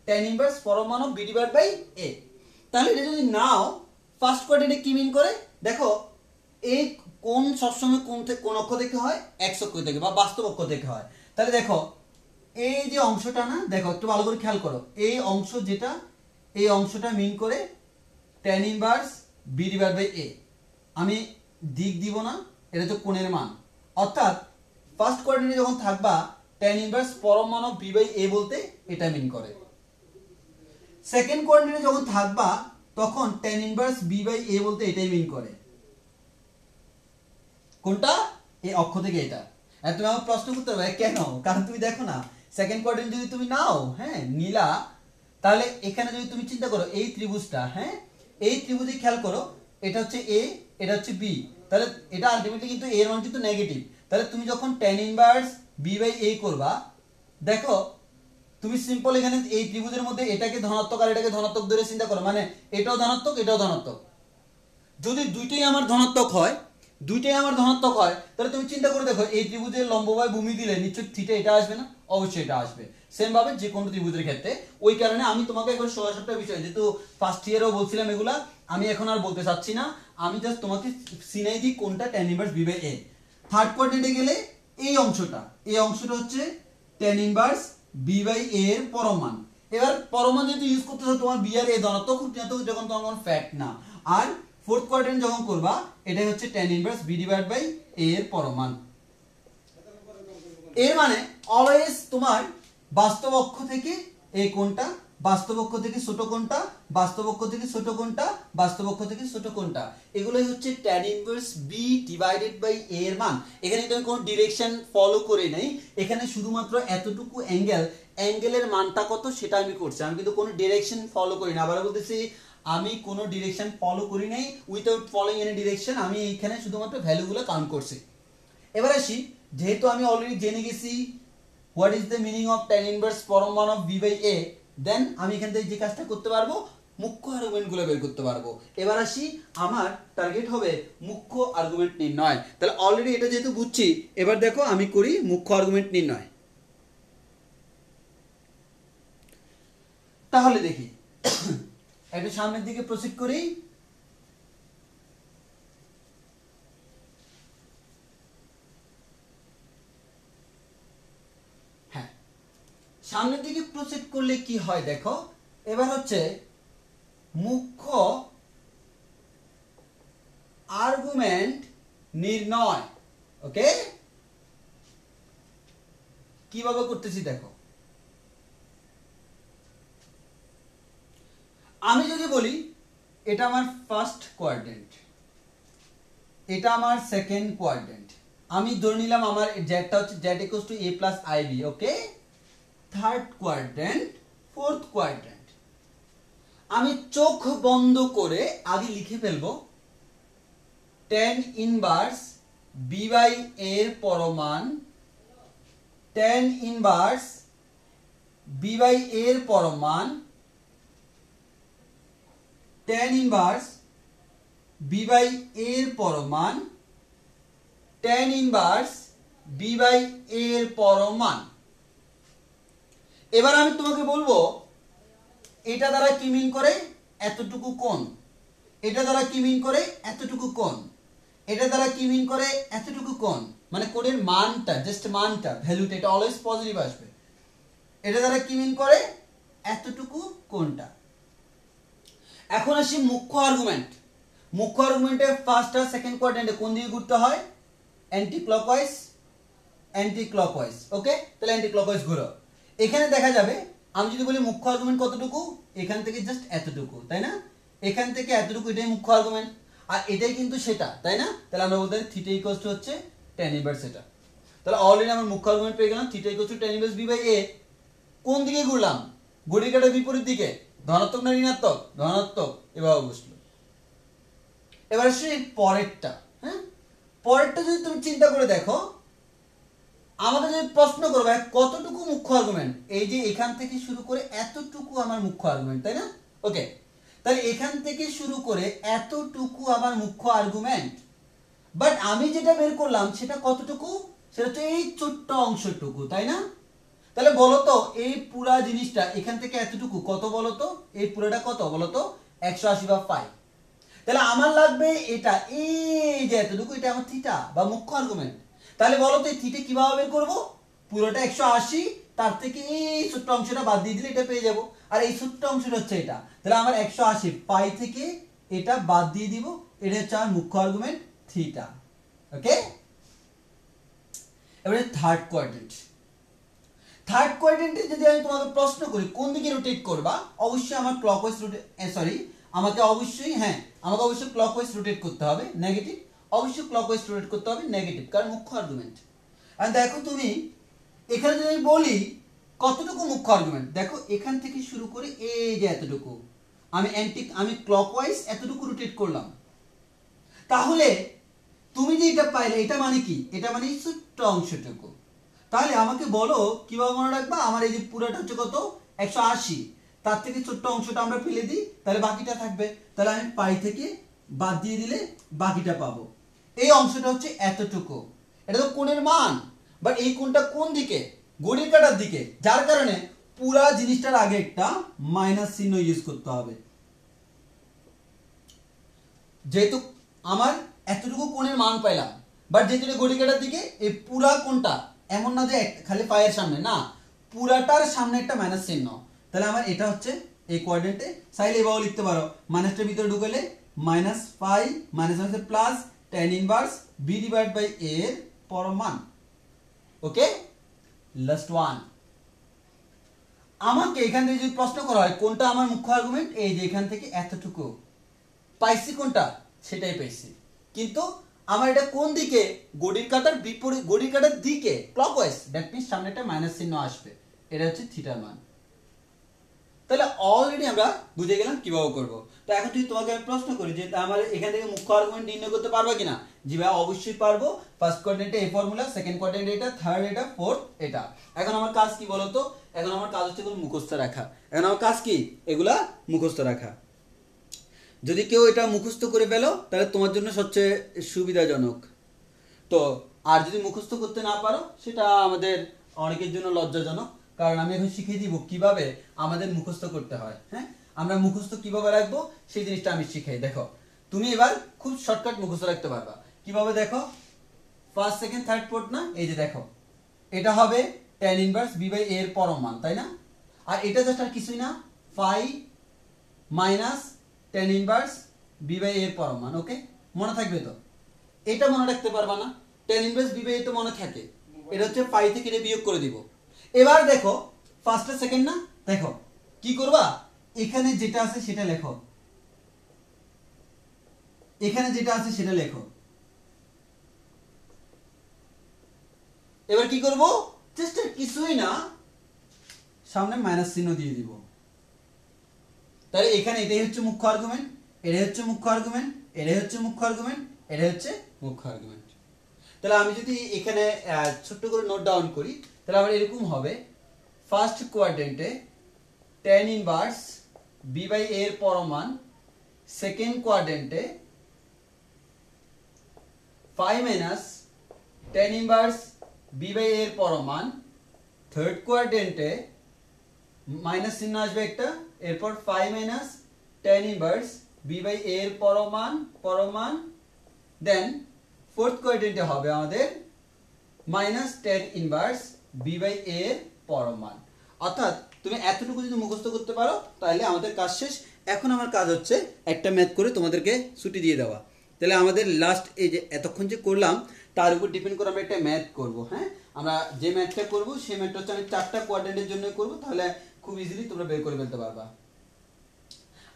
tan inverse পরমাণব b ডিভাইড বাই a। তাহলে এটা যদি নাও ফার্স্ট কোয়াড্রেন্টে কি মিন করে দেখো, এই কোণ সবসময় কোন অক্ষ থেকে হয়, x অক্ষ থেকে বা বাস্তব অক্ষ থেকে হয়। তাহলে দেখো এই যে অংশটা না, দেখো একটু ভালো করে খেয়াল করো, এই অংশ যেটা, এই অংশটা মিন করে tan inverse b divide by a। আমি দিক দিব না, এটা তো কোণের মান, অর্থাৎ ফার্স্ট কোয়াড্রেন্টে যখন থাকবা tan ইনভার্স পরমাণব b বাই a বলতে এটা মিন করে। সেকেন্ড কোয়াড্রেন্টে যখন থাকবা তখন tan inverse b by a বলতে এটাই মিন করে। কোনটা? এই অক্ষ থেকে এটা। আর তুমি আমাকে প্রশ্ন করতে পারবে কেন, কারণ তুমি দেখো না সেকেন্ড কোয়াড্রেন্ট যদি তুমি নাও, হ্যাঁ নীলা, তাহলে এখানে যদি তুমি চিন্তা করো এই ত্রিভুজটা, হ্যাঁ এই ত্রিভুজে খেয়াল করো, এটা হচ্ছে a, এটা হচ্ছে b, তাহলে এটা আলটিমেটলি কিন্তু a এর মান কিন্তু নেগেটিভ। তাহলে তুমি যখন tan inverse b by a করবা, দেখো তুমি সিম্পল এখানে এই ত্রিভুজের মধ্যে এটাকে ধনাত্মক আর এটাকে ধনাত্মক ধরে চিন্তা করো, মানে এটাও ধনাত্মক এটাও ধনাত্মক। যদি দুইটাই আমার ধনাত্মক হয়, তাহলে তুমি চিন্তা করে দেখো এই ত্রিভুজের লম্ববায় ভূমি দিলে নিশ্চয় থিটা এটা আসবে না, অবশ্যই এটা আসবে। সেম ভাবে যে কোনো ত্রিভুজের ক্ষেত্রে, ওই কারণে আমি তোমাকে একবার সরাসরি বিষয়, যেহেতু ফার্স্ট ইয়ারেও বলছিলাম এগুলা, আমি এখন আর বলতে চাচ্ছি না, আমি জাস্ট তোমাকে সিনাই দিই কোনটা tan inverse b by a। Third কোয়াড্রেন্টে গেলে এই অংশটা হচ্ছে tan inverse b by a এর পরমান। এবার পরমান যেহেতু ইউজ করতেছো, তোমার b আর a ধনাত্মক যখন তোমার কোনো ফ্যাক্ট না। আর ফোর্থ কোয়াড্রেন্ট যখন করবা, এটাই হচ্ছে tan inverse b divide by a এর পরমান। এর মানে অলওয়েজ তোমার বাস্তব অক্ষ থেকে এই কোণটা, বাস্তব অক্ষ থেকে ছোট কোণটা, বাস্তব অক্ষ থেকে ছোট কোণটা, বাস্তব অক্ষ থেকে ছোট কোণটা, এগুলোই হচ্ছে tan inverse b divided by a এর মান। এখানে তুমি কোনো ডিরেকশন ফলো করে নাই, এখানে শুধুমাত্র এতটুকু অ্যাঙ্গেলের মানটা কত সেটা আমি করছি, আমি কিন্তু কোনো ডিরেকশন ফলো করি না। আবার বলতেছি আমি কোনো ডিরেকশন ফলো করি নাই, উইথাউট ফলোইং এনি ডিরেকশন আমি এইখানে শুধুমাত্র ভ্যালুগুলো কাউন্ট করছি। এবার আসি, যেহেতু আমি অলরেডি জেনে গেছি what is the meaning of tan inverse পরমাণব b বাই a, দেন আমি এখান থেকে যে কাজটা করতে পারবো, মুখ্য আর্গুমেন্টগুলো বের করতে পারবো। এবার আসি, আমার টার্গেট হবে মুখ্য আর্গুমেন্ট নির্ণয়। তাহলে অলরেডি এটা যেহেতু বুঝছি, এবার দেখো আমি করি মুখ্য আর্গুমেন্ট নির্ণয়। তাহলে দেখি একটু সামনের দিকে প্রসিড করি। হ্যাঁ, সামনের দিকে প্রসিড করলে কি হয় দেখো, এবার হচ্ছে মুখ্য আর্গুমেন্ট নির্ণয়। ওকে, কিভাবে করতেছি দেখো, আমি যদি বলি এটা আমার ফার্স্ট কোয়াড্রেন্ট, এটা আমার সেকেন্ড কোয়াড্রেন্ট, আমি ধরে নিলাম আমার জেডটা হচ্ছে z equals to a plus ib। Okay, third quadrant, fourth quadrant, আমি চোখ বন্ধ করে আগে লিখে ফেলবো tan inverse b by a এর পরমান, tan inverse b by a এর পরমান, tan inverse b by a এর পরমান, tan inverse b by a এর পরমান। এবার আমি তোমাকে বলবো এটা দ্বারা কি মিন করে, এতটুকু কোণ, এটা দ্বারা কি মিন করে, এতটুকু কোণ, এটা দ্বারা কি মিন করে, এতটুকু কোণ, মানে কোণের মানটা, জাস্ট মানটা, ভ্যালুটা, এটা অলওয়েজ পজিটিভ আসবে। এটা দ্বারা কি মিন করে, এতটুকু কোণটা। এখন আসি মুখ্য আর্গুমেন্ট। মুখ্য আর্গুমেন্টে ফার্স্ট আর সেকেন্ড কোয়াড্রেন্টে কোন দিকে ঘুরতে হয়, অ্যান্টি ক্লকওয়াইজ, অ্যান্টি ক্লকওয়াইজ। ওকে, তাহলে অ্যান্টি ক্লকওয়াইজ ঘুরো। এখানে দেখা যাবে আমি যদি বলি মুখ্য আর্গুমেন্ট কতটুকু, এখান থেকে জাস্ট এতটুকু, তাই না, এখান থেকে এতটুকু, এটাই মুখ্য আর্গুমেন্ট, আর এটাই কিন্তু সেটা, তাই না। তাহলে আমরা বলতে পারি থিটা ইকুয়ালস টু হচ্ছে tan ইনভার্স এটা। তাহলে অলরেডি আমার মুখ্য আর্গুমেন্ট পেয়ে গেলাম, theta equals to tan inverse b by a। কোন দিকে ঘুরলাম, ঘড়ির কাঁটার বিপরীত দিকে, ধনাত্মক না ঋণাত্মক, ধনাত্মক, এভাবে বসলো। এবার আসলে পরেরটা, হ্যাঁ পরেরটা যদি তুমি চিন্তা করে দেখো, আমাকে যদি প্রশ্ন করো ভাই কতটুকু মুখ্য আর্গুমেন্ট, এই যে এখান থেকে শুরু করে এতটুকু আমার মুখ্য আর্গুমেন্ট, তাই না? ওকে, তাহলে এখান থেকে শুরু করে এতটুকু আমার মুখ্য আর্গুমেন্ট, বাট আমি যেটা বের করলাম সেটা কতটুকু, সেটা হচ্ছে এই ছোট্ট অংশটুকু, তাই না? তাহলে বলো তো এই পুরা জিনিসটা এখান থেকে এতটুকু কত বলো তো, এই পুরোটা কত বলো তো, 180/5। তাহলে আমার লাগবে এটা, এই যে এতটুকু, এটা আমার থিটা বা মুখ্য আর্গুমেন্ট। তাহলে বলো তো এই থিটা কিভাবে বের করবো, পুরোটা 180, তার থেকে এই ছোট্ট অংশটা বাদ দিয়ে দিলে এটা পেয়ে যাবো, আর এই ছোট্ট অংশটা হচ্ছে এটা। তাহলে আমার 180 পাই থেকে এটা বাদ দিয়ে দিব, এটা হচ্ছে আমার মুখ্য আর্গুমেন্ট থিটা। ওকে, এবারে থার্ড কোয়াড্রেন্ট। থার্ড কোয়াড্রেন্টে যদি আমি তোমাকে প্রশ্ন করি কোন দিকে রোটেট করবা, অবশ্যই আমার ক্লকওয়াইজ রোটেট, আমাকে অবশ্যই ক্লকওয়াইজ রোটেট করতে হবে, নেগেটিভ, অবশ্যই ক্লকওয়াইজ রোটেট করতে হবে নেগেটিভ, কারণ মুখ্য আর্গুমেন্ট। আর দেখো তুমি এখানে যদি বলি কতটুকু মুখ্য আর্গুমেন্ট, দেখো এখান থেকে শুরু করে এই যে এতটুকু আমি ক্লকওয়াইজ এতটুকু রোটেট করলাম। তাহলে তুমি যে এটা পাইলে, এটা মানে কি, এটা মানে এই ছোট্ট অংশটুকু। তাহলে আমাকে বলো কিভাবে মনে রাখবা, আমার এই যে পুরোটা হচ্ছে কত 180, তার থেকে ছোট্ট অংশটা আমরা ফেলে দিই, তাহলে বাকিটা থাকবে। তাহলে আমি পাই থেকে বাদ দিয়ে দিলে বাকিটা পাবো। এই অংশটা হচ্ছে এতটুকু, এটা তো কোণের মান, বাট এই কোণটা কোন দিকে, ঘড়ির কাঁটার দিকে, যার কারণে পুরা জিনিসটার আগে একটা মাইনাস চিহ্ন ইউজ করতে হবে। যেহেতু আমার এতটুকু কোণের মান পাইলাম, বাট যেহেতু ঘড়ির কাঁটার দিকে, এই পুরা কোণটা এমন না যে খালি পায়ের সামনে, না, পুরাটার সামনে একটা মাইনাস চিহ্ন। তাহলে আমার এটা হচ্ছে এই কোয়াড্রেন্টে, চাইলে এভাবে লিখতে পারো, মাইনাসটার ভিতরে ঢুকালে minus pi minus minus plus tan inverse b divide by a এর পরম মান। Okay, last one. আমাকে এখান থেকে যদি প্রশ্ন করা হয় কোনটা আমার মুখ্য আর্গুমেন্ট, এই যে এখান থেকে এতটুকু পাইছি, কোনটা সেটাই পাইছি, কিন্তু আমার এটা কোন দিকে, ঘড়ির কাঁটার বিপরীত, ঘড়ির কাঁটার দিকে, ক্লকওয়াইজ, দ্যাট মিন্স সামনে একটা মাইনাস চিহ্ন আসবে, এটা হচ্ছে থিটার মান। তাহলে অলরেডি আমরা বুঝে গেলাম কিভাবে করব। তো এখন যদি তোমাকে আমি প্রশ্ন করি যে আমার এখান থেকে মুখ্য আর্গুমেন্ট নির্ণয় করতে পারবা কিনা, জি ভাই অবশ্যই পারবো। ফার্স্ট কোয়াড্রেন্টে এই ফর্মুলা, সেকেন্ড কোয়াড্রেন্টে এটা, থার্ড এটা, ফোর্থ এটা। এখন আমার কাজ কি বলতো, এখন আমার কাজ হচ্ছে এগুলো মুখস্থ রাখা। এখন আমার কাজ কি, এগুলা মুখস্থ রাখা। যদি কেউ এটা মুখস্থ করে ফেলো তাহলে তোমার জন্য সবচেয়ে সুবিধাজনক। তো আর যদি মুখস্থ করতে না পারো সেটা আমাদের অনেকের জন্য লজ্জাজনক, কারণ আমি এখন শিখিয়ে দিব কিভাবে আমাদের মুখস্থ করতে হয়। হ্যাঁ, আমরা মুখস্থ কিভাবে রাখবো সেই জিনিসটা আমি শিখাই। দেখো তুমি এবার খুব শর্টকাট মুখস্থ রাখতে পারবা কিভাবে, দেখো ফার্স্ট সেকেন্ড থার্ড ফোর্থ না, এই যে দেখো এটা হবে tan inverse b by a এর পরম মান, তাই না? আর এটা জাস্ট আর কিছুই না, phi minus tan inverse b by a এর পরম মান। ওকে, মনে থাকবে তো? এটা মনে রাখতে পারবা না, tan inverse b by a তো মনে থাকে, এটা হচ্ছে ফাই থেকে এটা বিয়োগ করে দিব। এবার দেখো ফার্স্ট আর সেকেন্ড না, দেখো কি করবা, এখানে যেটা আছে সেটা লেখো, এখানে যেটা আছে সেটা লেখো। এবার কি করব, জাস্ট কিছুই না, সামনে মাইনাস চিহ্ন দিয়ে দিব। তাহলে এখানে এটাই হচ্ছে মুখ্য আর্গুমেন্ট, এটাই হচ্ছে মুখ্য আর্গুমেন্ট, এটাই হচ্ছে মুখ্য আর্গুমেন্ট, এটাই হচ্ছে মুখ্য আর্গুমেন্ট। তাহলে আমি যদি এখানে ছোট্ট করে নোট ডাউন করি, তাহলে আমার এরকম হবে, ফার্স্ট কোয়াড্রেন্টে tan inverse b by a এর পরম মান, সেকেন্ড কোয়াড্রেন্টে pi minus tan inverse b by a এর পরম মান, থার্ড কোয়াড্রেন্টে মাইনাস চিহ্ন আসবে একটা, এরপর phi minus tan inverse b by a এর পরম মান, দেন ফোর্থ কোয়াড্রেন্টে হবে আমাদের minus tan inverse b by a এর পরম মান। অর্থাৎ তুমি এতটুকু যদি মুখস্থ করতে পারো তাহলে আমাদের কাজ শেষ। এখন আমার কাজ হচ্ছে একটা ম্যাথ করে তোমাদেরকে ছুটি দিয়ে দেওয়া। তাহলে আমাদের লাস্ট এই যে এতক্ষণ যে করলাম তার উপর ডিপেন্ড করে আমরা একটা ম্যাথ করব। হ্যাঁ, আমরা যে ম্যাথটা করব সেই ম্যাথটা হচ্ছে আমি 4টা কোয়াড্রেন্টের জন্য করব, তাহলে খুব ইজিলি তোমরা বের করে ফেলতে পারবা।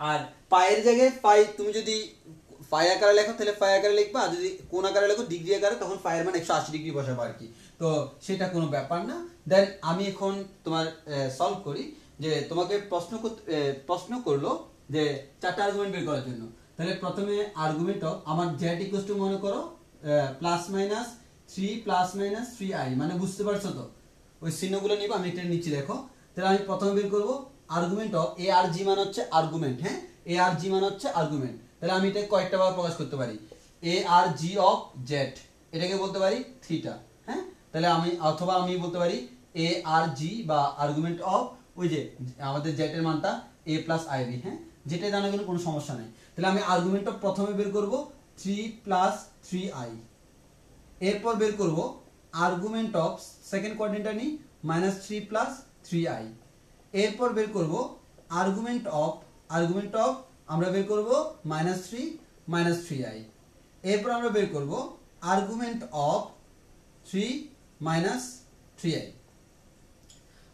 আর পায়ের জায়গায় ফাই, তুমি যদি ফাই আকারে লেখো তাহলে ফাই আকারে লিখবা, আর যদি কোন আকারে লেখো ডিগ্রি আকারে, তখন ফাইয়ের মান 180 ডিগ্রি বসাবো আর কি। তো সেটা কোনো ব্যাপার না। দেন আমি এখন তোমার সলভ করি, যে তোমাকে প্রশ্ন করলো যে 4টা আর্গুমেন্ট বের করার জন্য। তাহলে প্রথমে আর্গুমেন্ট আমার z ইকুয়াল টু মনে করো plus minus 3 plus minus 3i, মানে বুঝতে পারছো তো? ওই চিহ্নগুলো নিব, আমি এটা নিচে দেখো। তাহলে আমি প্রথমে বের করব আর্গুমেন্ট অফ এ আর জি, মানে হচ্ছে আর্গুমেন্ট, হ্যাঁ, এ আর জি মানে হচ্ছে আর্গুমেন্ট। তাহলে আমি এটা কয়েকটা ভাবে প্রকাশ করতে পারি। এ আর জি অফ জেড, এটাকে বলতে পারি থিটা, হ্যাঁ। তাহলে আমি অথবা আমি বলতে পারি এ আর জি বা আর্গুমেন্ট অফ ওই যে আমাদের জেড এর মানটা এ প্লাস আই বি, হ্যাঁ, যেটা জানা গেলে কোনো সমস্যা নেই। তাহলে আমি আর্গুমেন্ট অফ প্রথমে বের করব 3 প্লাস 3i, এরপর বের করব আর্গুমেন্ট অফ সেকেন্ড কোয়াড্রেন্টটা নিই -3 প্লাস 3i, এরপর বের করব আর্গুমেন্ট অফ আমরা বের করব -3 মাইনাস 3i, এরপর আমরা বের করব আর্গুমেন্ট অফ 3 মাইনাস 3i।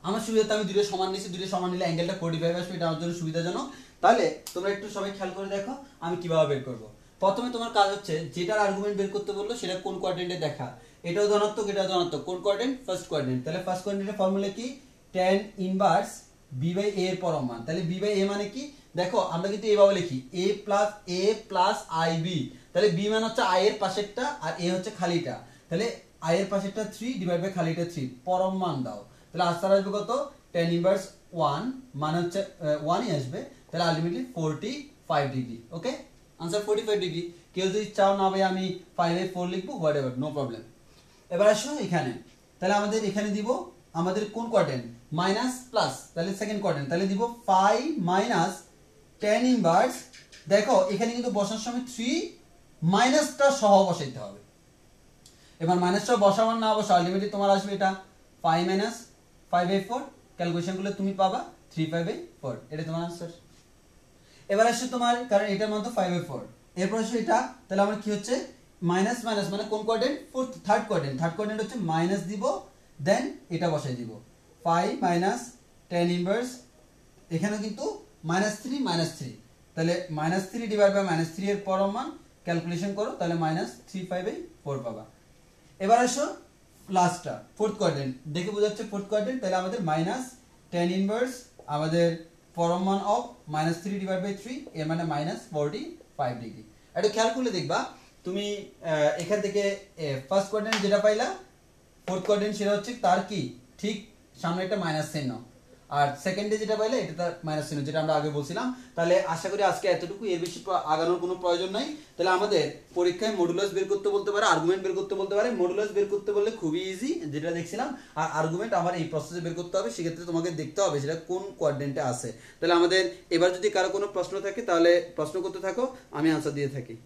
আমার সুবিধাতে আমি দুটো সমান নিয়েছি, দুটো সমান নিলে অ্যাঙ্গেলটা 45 আসবে, এটা আমার জন্য সুবিধাজনক। তাহলে তোমরা একটু সবাই খেয়াল করে দেখো আমি কিভাবে বের করব। প্রথমে তোমার কাজ হচ্ছে যেটার আর্গুমেন্ট বের করতে বললো সেটা কোন কোয়াড্রেন্টে দেখা। এটাও ধনাত্মক, এটাও ধনাত্মক, কোন কোয়াড্রেন্ট? First quadrant. তাহলে ফার্স্ট কোয়াড্রেন্টের ফর্মুলা কি? tan inverse b by a এর পরম মান। তাহলে b বাই a মানে কি? দেখো আমরা কিন্তু এইভাবে লিখি a প্লাস ib, তাহলে b মানে হচ্ছে i এর পাশেরটা আর a হচ্ছে খালিটা। তাহলে i এর পাশেরটা 3 ডিভাইড বাই খালিটা 3, পরম মান দাও। তাহলে আনসার আসবে কত? tan ইনভার্স 1 মানে হচ্ছে 1ই আসবে। তাহলে আলটিমেটলি 45 ডিগ্রি। ওকে, আনসার 45 ডিগ্রি। কেউ যদি চাও না ভাই আমি 5/4 লিখবো, হোয়াটএভার, নো প্রবলেম। এবার আসো এখানে, তাহলে আমাদের এখানে দিব আমাদের কোন কোয়াড্রেন্ট? মাইনাস প্লাস, তাহলে সেকেন্ড কোয়াড্রেন্ট। তাহলে দিব 5 মাইনাস tan ইনভার্স, দেখো এখানে কিন্তু বসার সময় 3 মাইনাসটা সহ বসাইতে হবে। এবার মাইনাসটা বসাবার না বসা আলটিমেটলি তোমার আসবে এটা 5 মাইনাস 5/4, ক্যালকুলেশন করলে তুমি পাবা 3/4, এটা তোমার আনসার। এবার আসছে তোমার, কারণ এটার মান তো 5/4, এরপর আসছে এটা। তাহলে আমার কি হচ্ছে? মাইনাস মাইনাস মানে কোন কোয়াড্রেন্ট? থার্ড কোয়াড্রেন্ট হচ্ছে মাইনাস দিব, দেন এটা বসাই দিব 5 মাইনাস tan ইনভার্স, এখানে কিন্তু -3, তাহলে -3 ডিভাইড বাই -3 এর পরম মান ক্যালকুলেশন করো, তাহলে -3/4 পাবা। এবার আসো লাস্টটা, ফোর্থ কোয়াড্রেন্ট, দেখে বোঝাচ্ছে ফোর্থ কোয়াড্রেন্ট। তাহলে আমাদের tan ইনভার্স আমাদের পরম মান অফ -3 ডিভাইড বাই 3, এর মানে -45 ডিগ্রি। একটু খেয়াল করলে দেখবা তুমি এখান থেকে ফার্স্ট কোয়াড্রেন্ট যেটা পাইলা, ফোর্থ কোয়াড্রেন্ট সেটা হচ্ছে তার কি ঠিক সামনে একটা মাইনাস চিহ্ন, আর সেকেন্ডে যেটা পাইলে এটা তার মাইনাস চিহ্ন, যেটা আমরা আগে বলছিলাম। তাহলে আশা করি আজকে এতটুকু, এর বেশি আগানোর কোনো প্রয়োজন নাই। তাহলে আমাদের পরীক্ষায় মডুলাস বের করতে বলতে পারে, আর্গুমেন্ট বের করতে বলতে পারে। মডুলাস বের করতে বললে খুবই ইজি, যেটা দেখছিলাম, আর আর্গুমেন্ট আমার এই প্রসেসে বের করতে হবে, সেক্ষেত্রে তোমাকে দেখতে হবে সেটা কোন কোয়াড্রেন্টে আছে। তাহলে আমাদের এবার যদি কারো কোনো প্রশ্ন থাকে তাহলে প্রশ্ন করতে থাকো, আমি আনসার দিয়ে থাকি।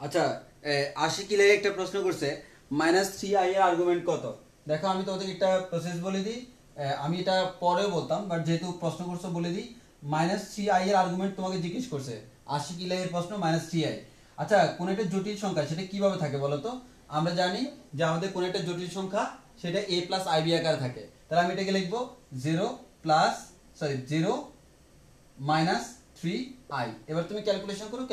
আচ্ছা, আশিক ইলাই একটা প্রশ্ন করছে, -3i এর আর্গুমেন্ট কত? দেখো আমি তোমাদের একটা প্রসেস বলে দিই, আমি এটা পরে বলতাম, বাট যেহেতু প্রশ্ন করছো বলে দিই। -3i এর আর্গুমেন্ট তোমাকে জিজ্ঞেস করছে, আশিক ইলাই এর প্রশ্ন -3i। আচ্ছা কোন একটা জটিল সংখ্যা সেটা কিভাবে থাকে বলো তো? আমরা জানি যে আমাদের কোন একটা জটিল সংখ্যা সেটা a প্লাস ib আকারে থাকে। তাহলে আমি এটাকে লিখবো 0 মাইনাস 3i। এবার তুমি ক্যালকুলেশন করো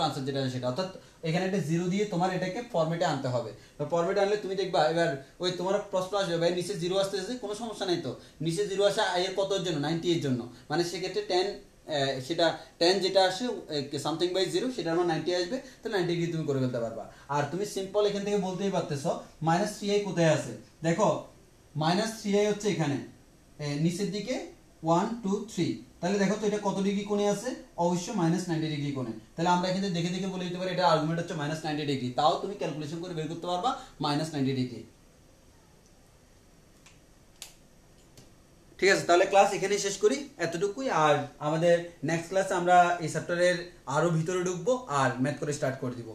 আনসার যেটা সেটা, অর্থাৎ এখানে একটা 0 দিয়ে তোমার এটাকে ফরম্যাটে আনতে হবে। তো ফরম্যাটে আনলে তুমি দেখবা এবার ওই তোমার প্রশ্ন আসবে ভাই নিচে 0 আসতেছে, কোনো সমস্যা নাই তো। নিচে 0 আসা i এর কতর জন্য? 90 এর জন্য। মানে সেক্ষেত্রে 10 সেটা 10 যেটা আসে সামথিং বাই 0 সেটা আমার 90 আসবে, তো 90 ডিগ্রি তুমি করে ফেলতে পারবা। আর তুমি সিম্পল এখান থেকে বলতেই পারতেছো মাইনাস 3i কোথায় আছে। দেখো মাইনাস 3i হচ্ছে এখানে নিচের দিকে 1 2 3। তাহলে দেখো তো এটা কত ডিগ্রি কোণে আছে? অবশ্যই মাইনাস 90 ডিগ্রি কোণে। তাহলে আমরা এখানে দেখে দেখে বলে দিতে পারি এটা আর্গুমেন্ট হচ্ছে মাইনাস 90 ডিগ্রি। তাও তুমি ক্যালকুলেশন করে বের করতে পারবা মাইনাস 90 ডিগ্রি। ঠিক আছে, তাহলে ক্লাস এখানেই শেষ করি, এতটুকুই। আর আমাদের নেক্সট ক্লাসে আমরা এই চ্যাপ্টারের আরো ভিতরে ঢুকবো আর ম্যাথ করে স্টার্ট করে দিব।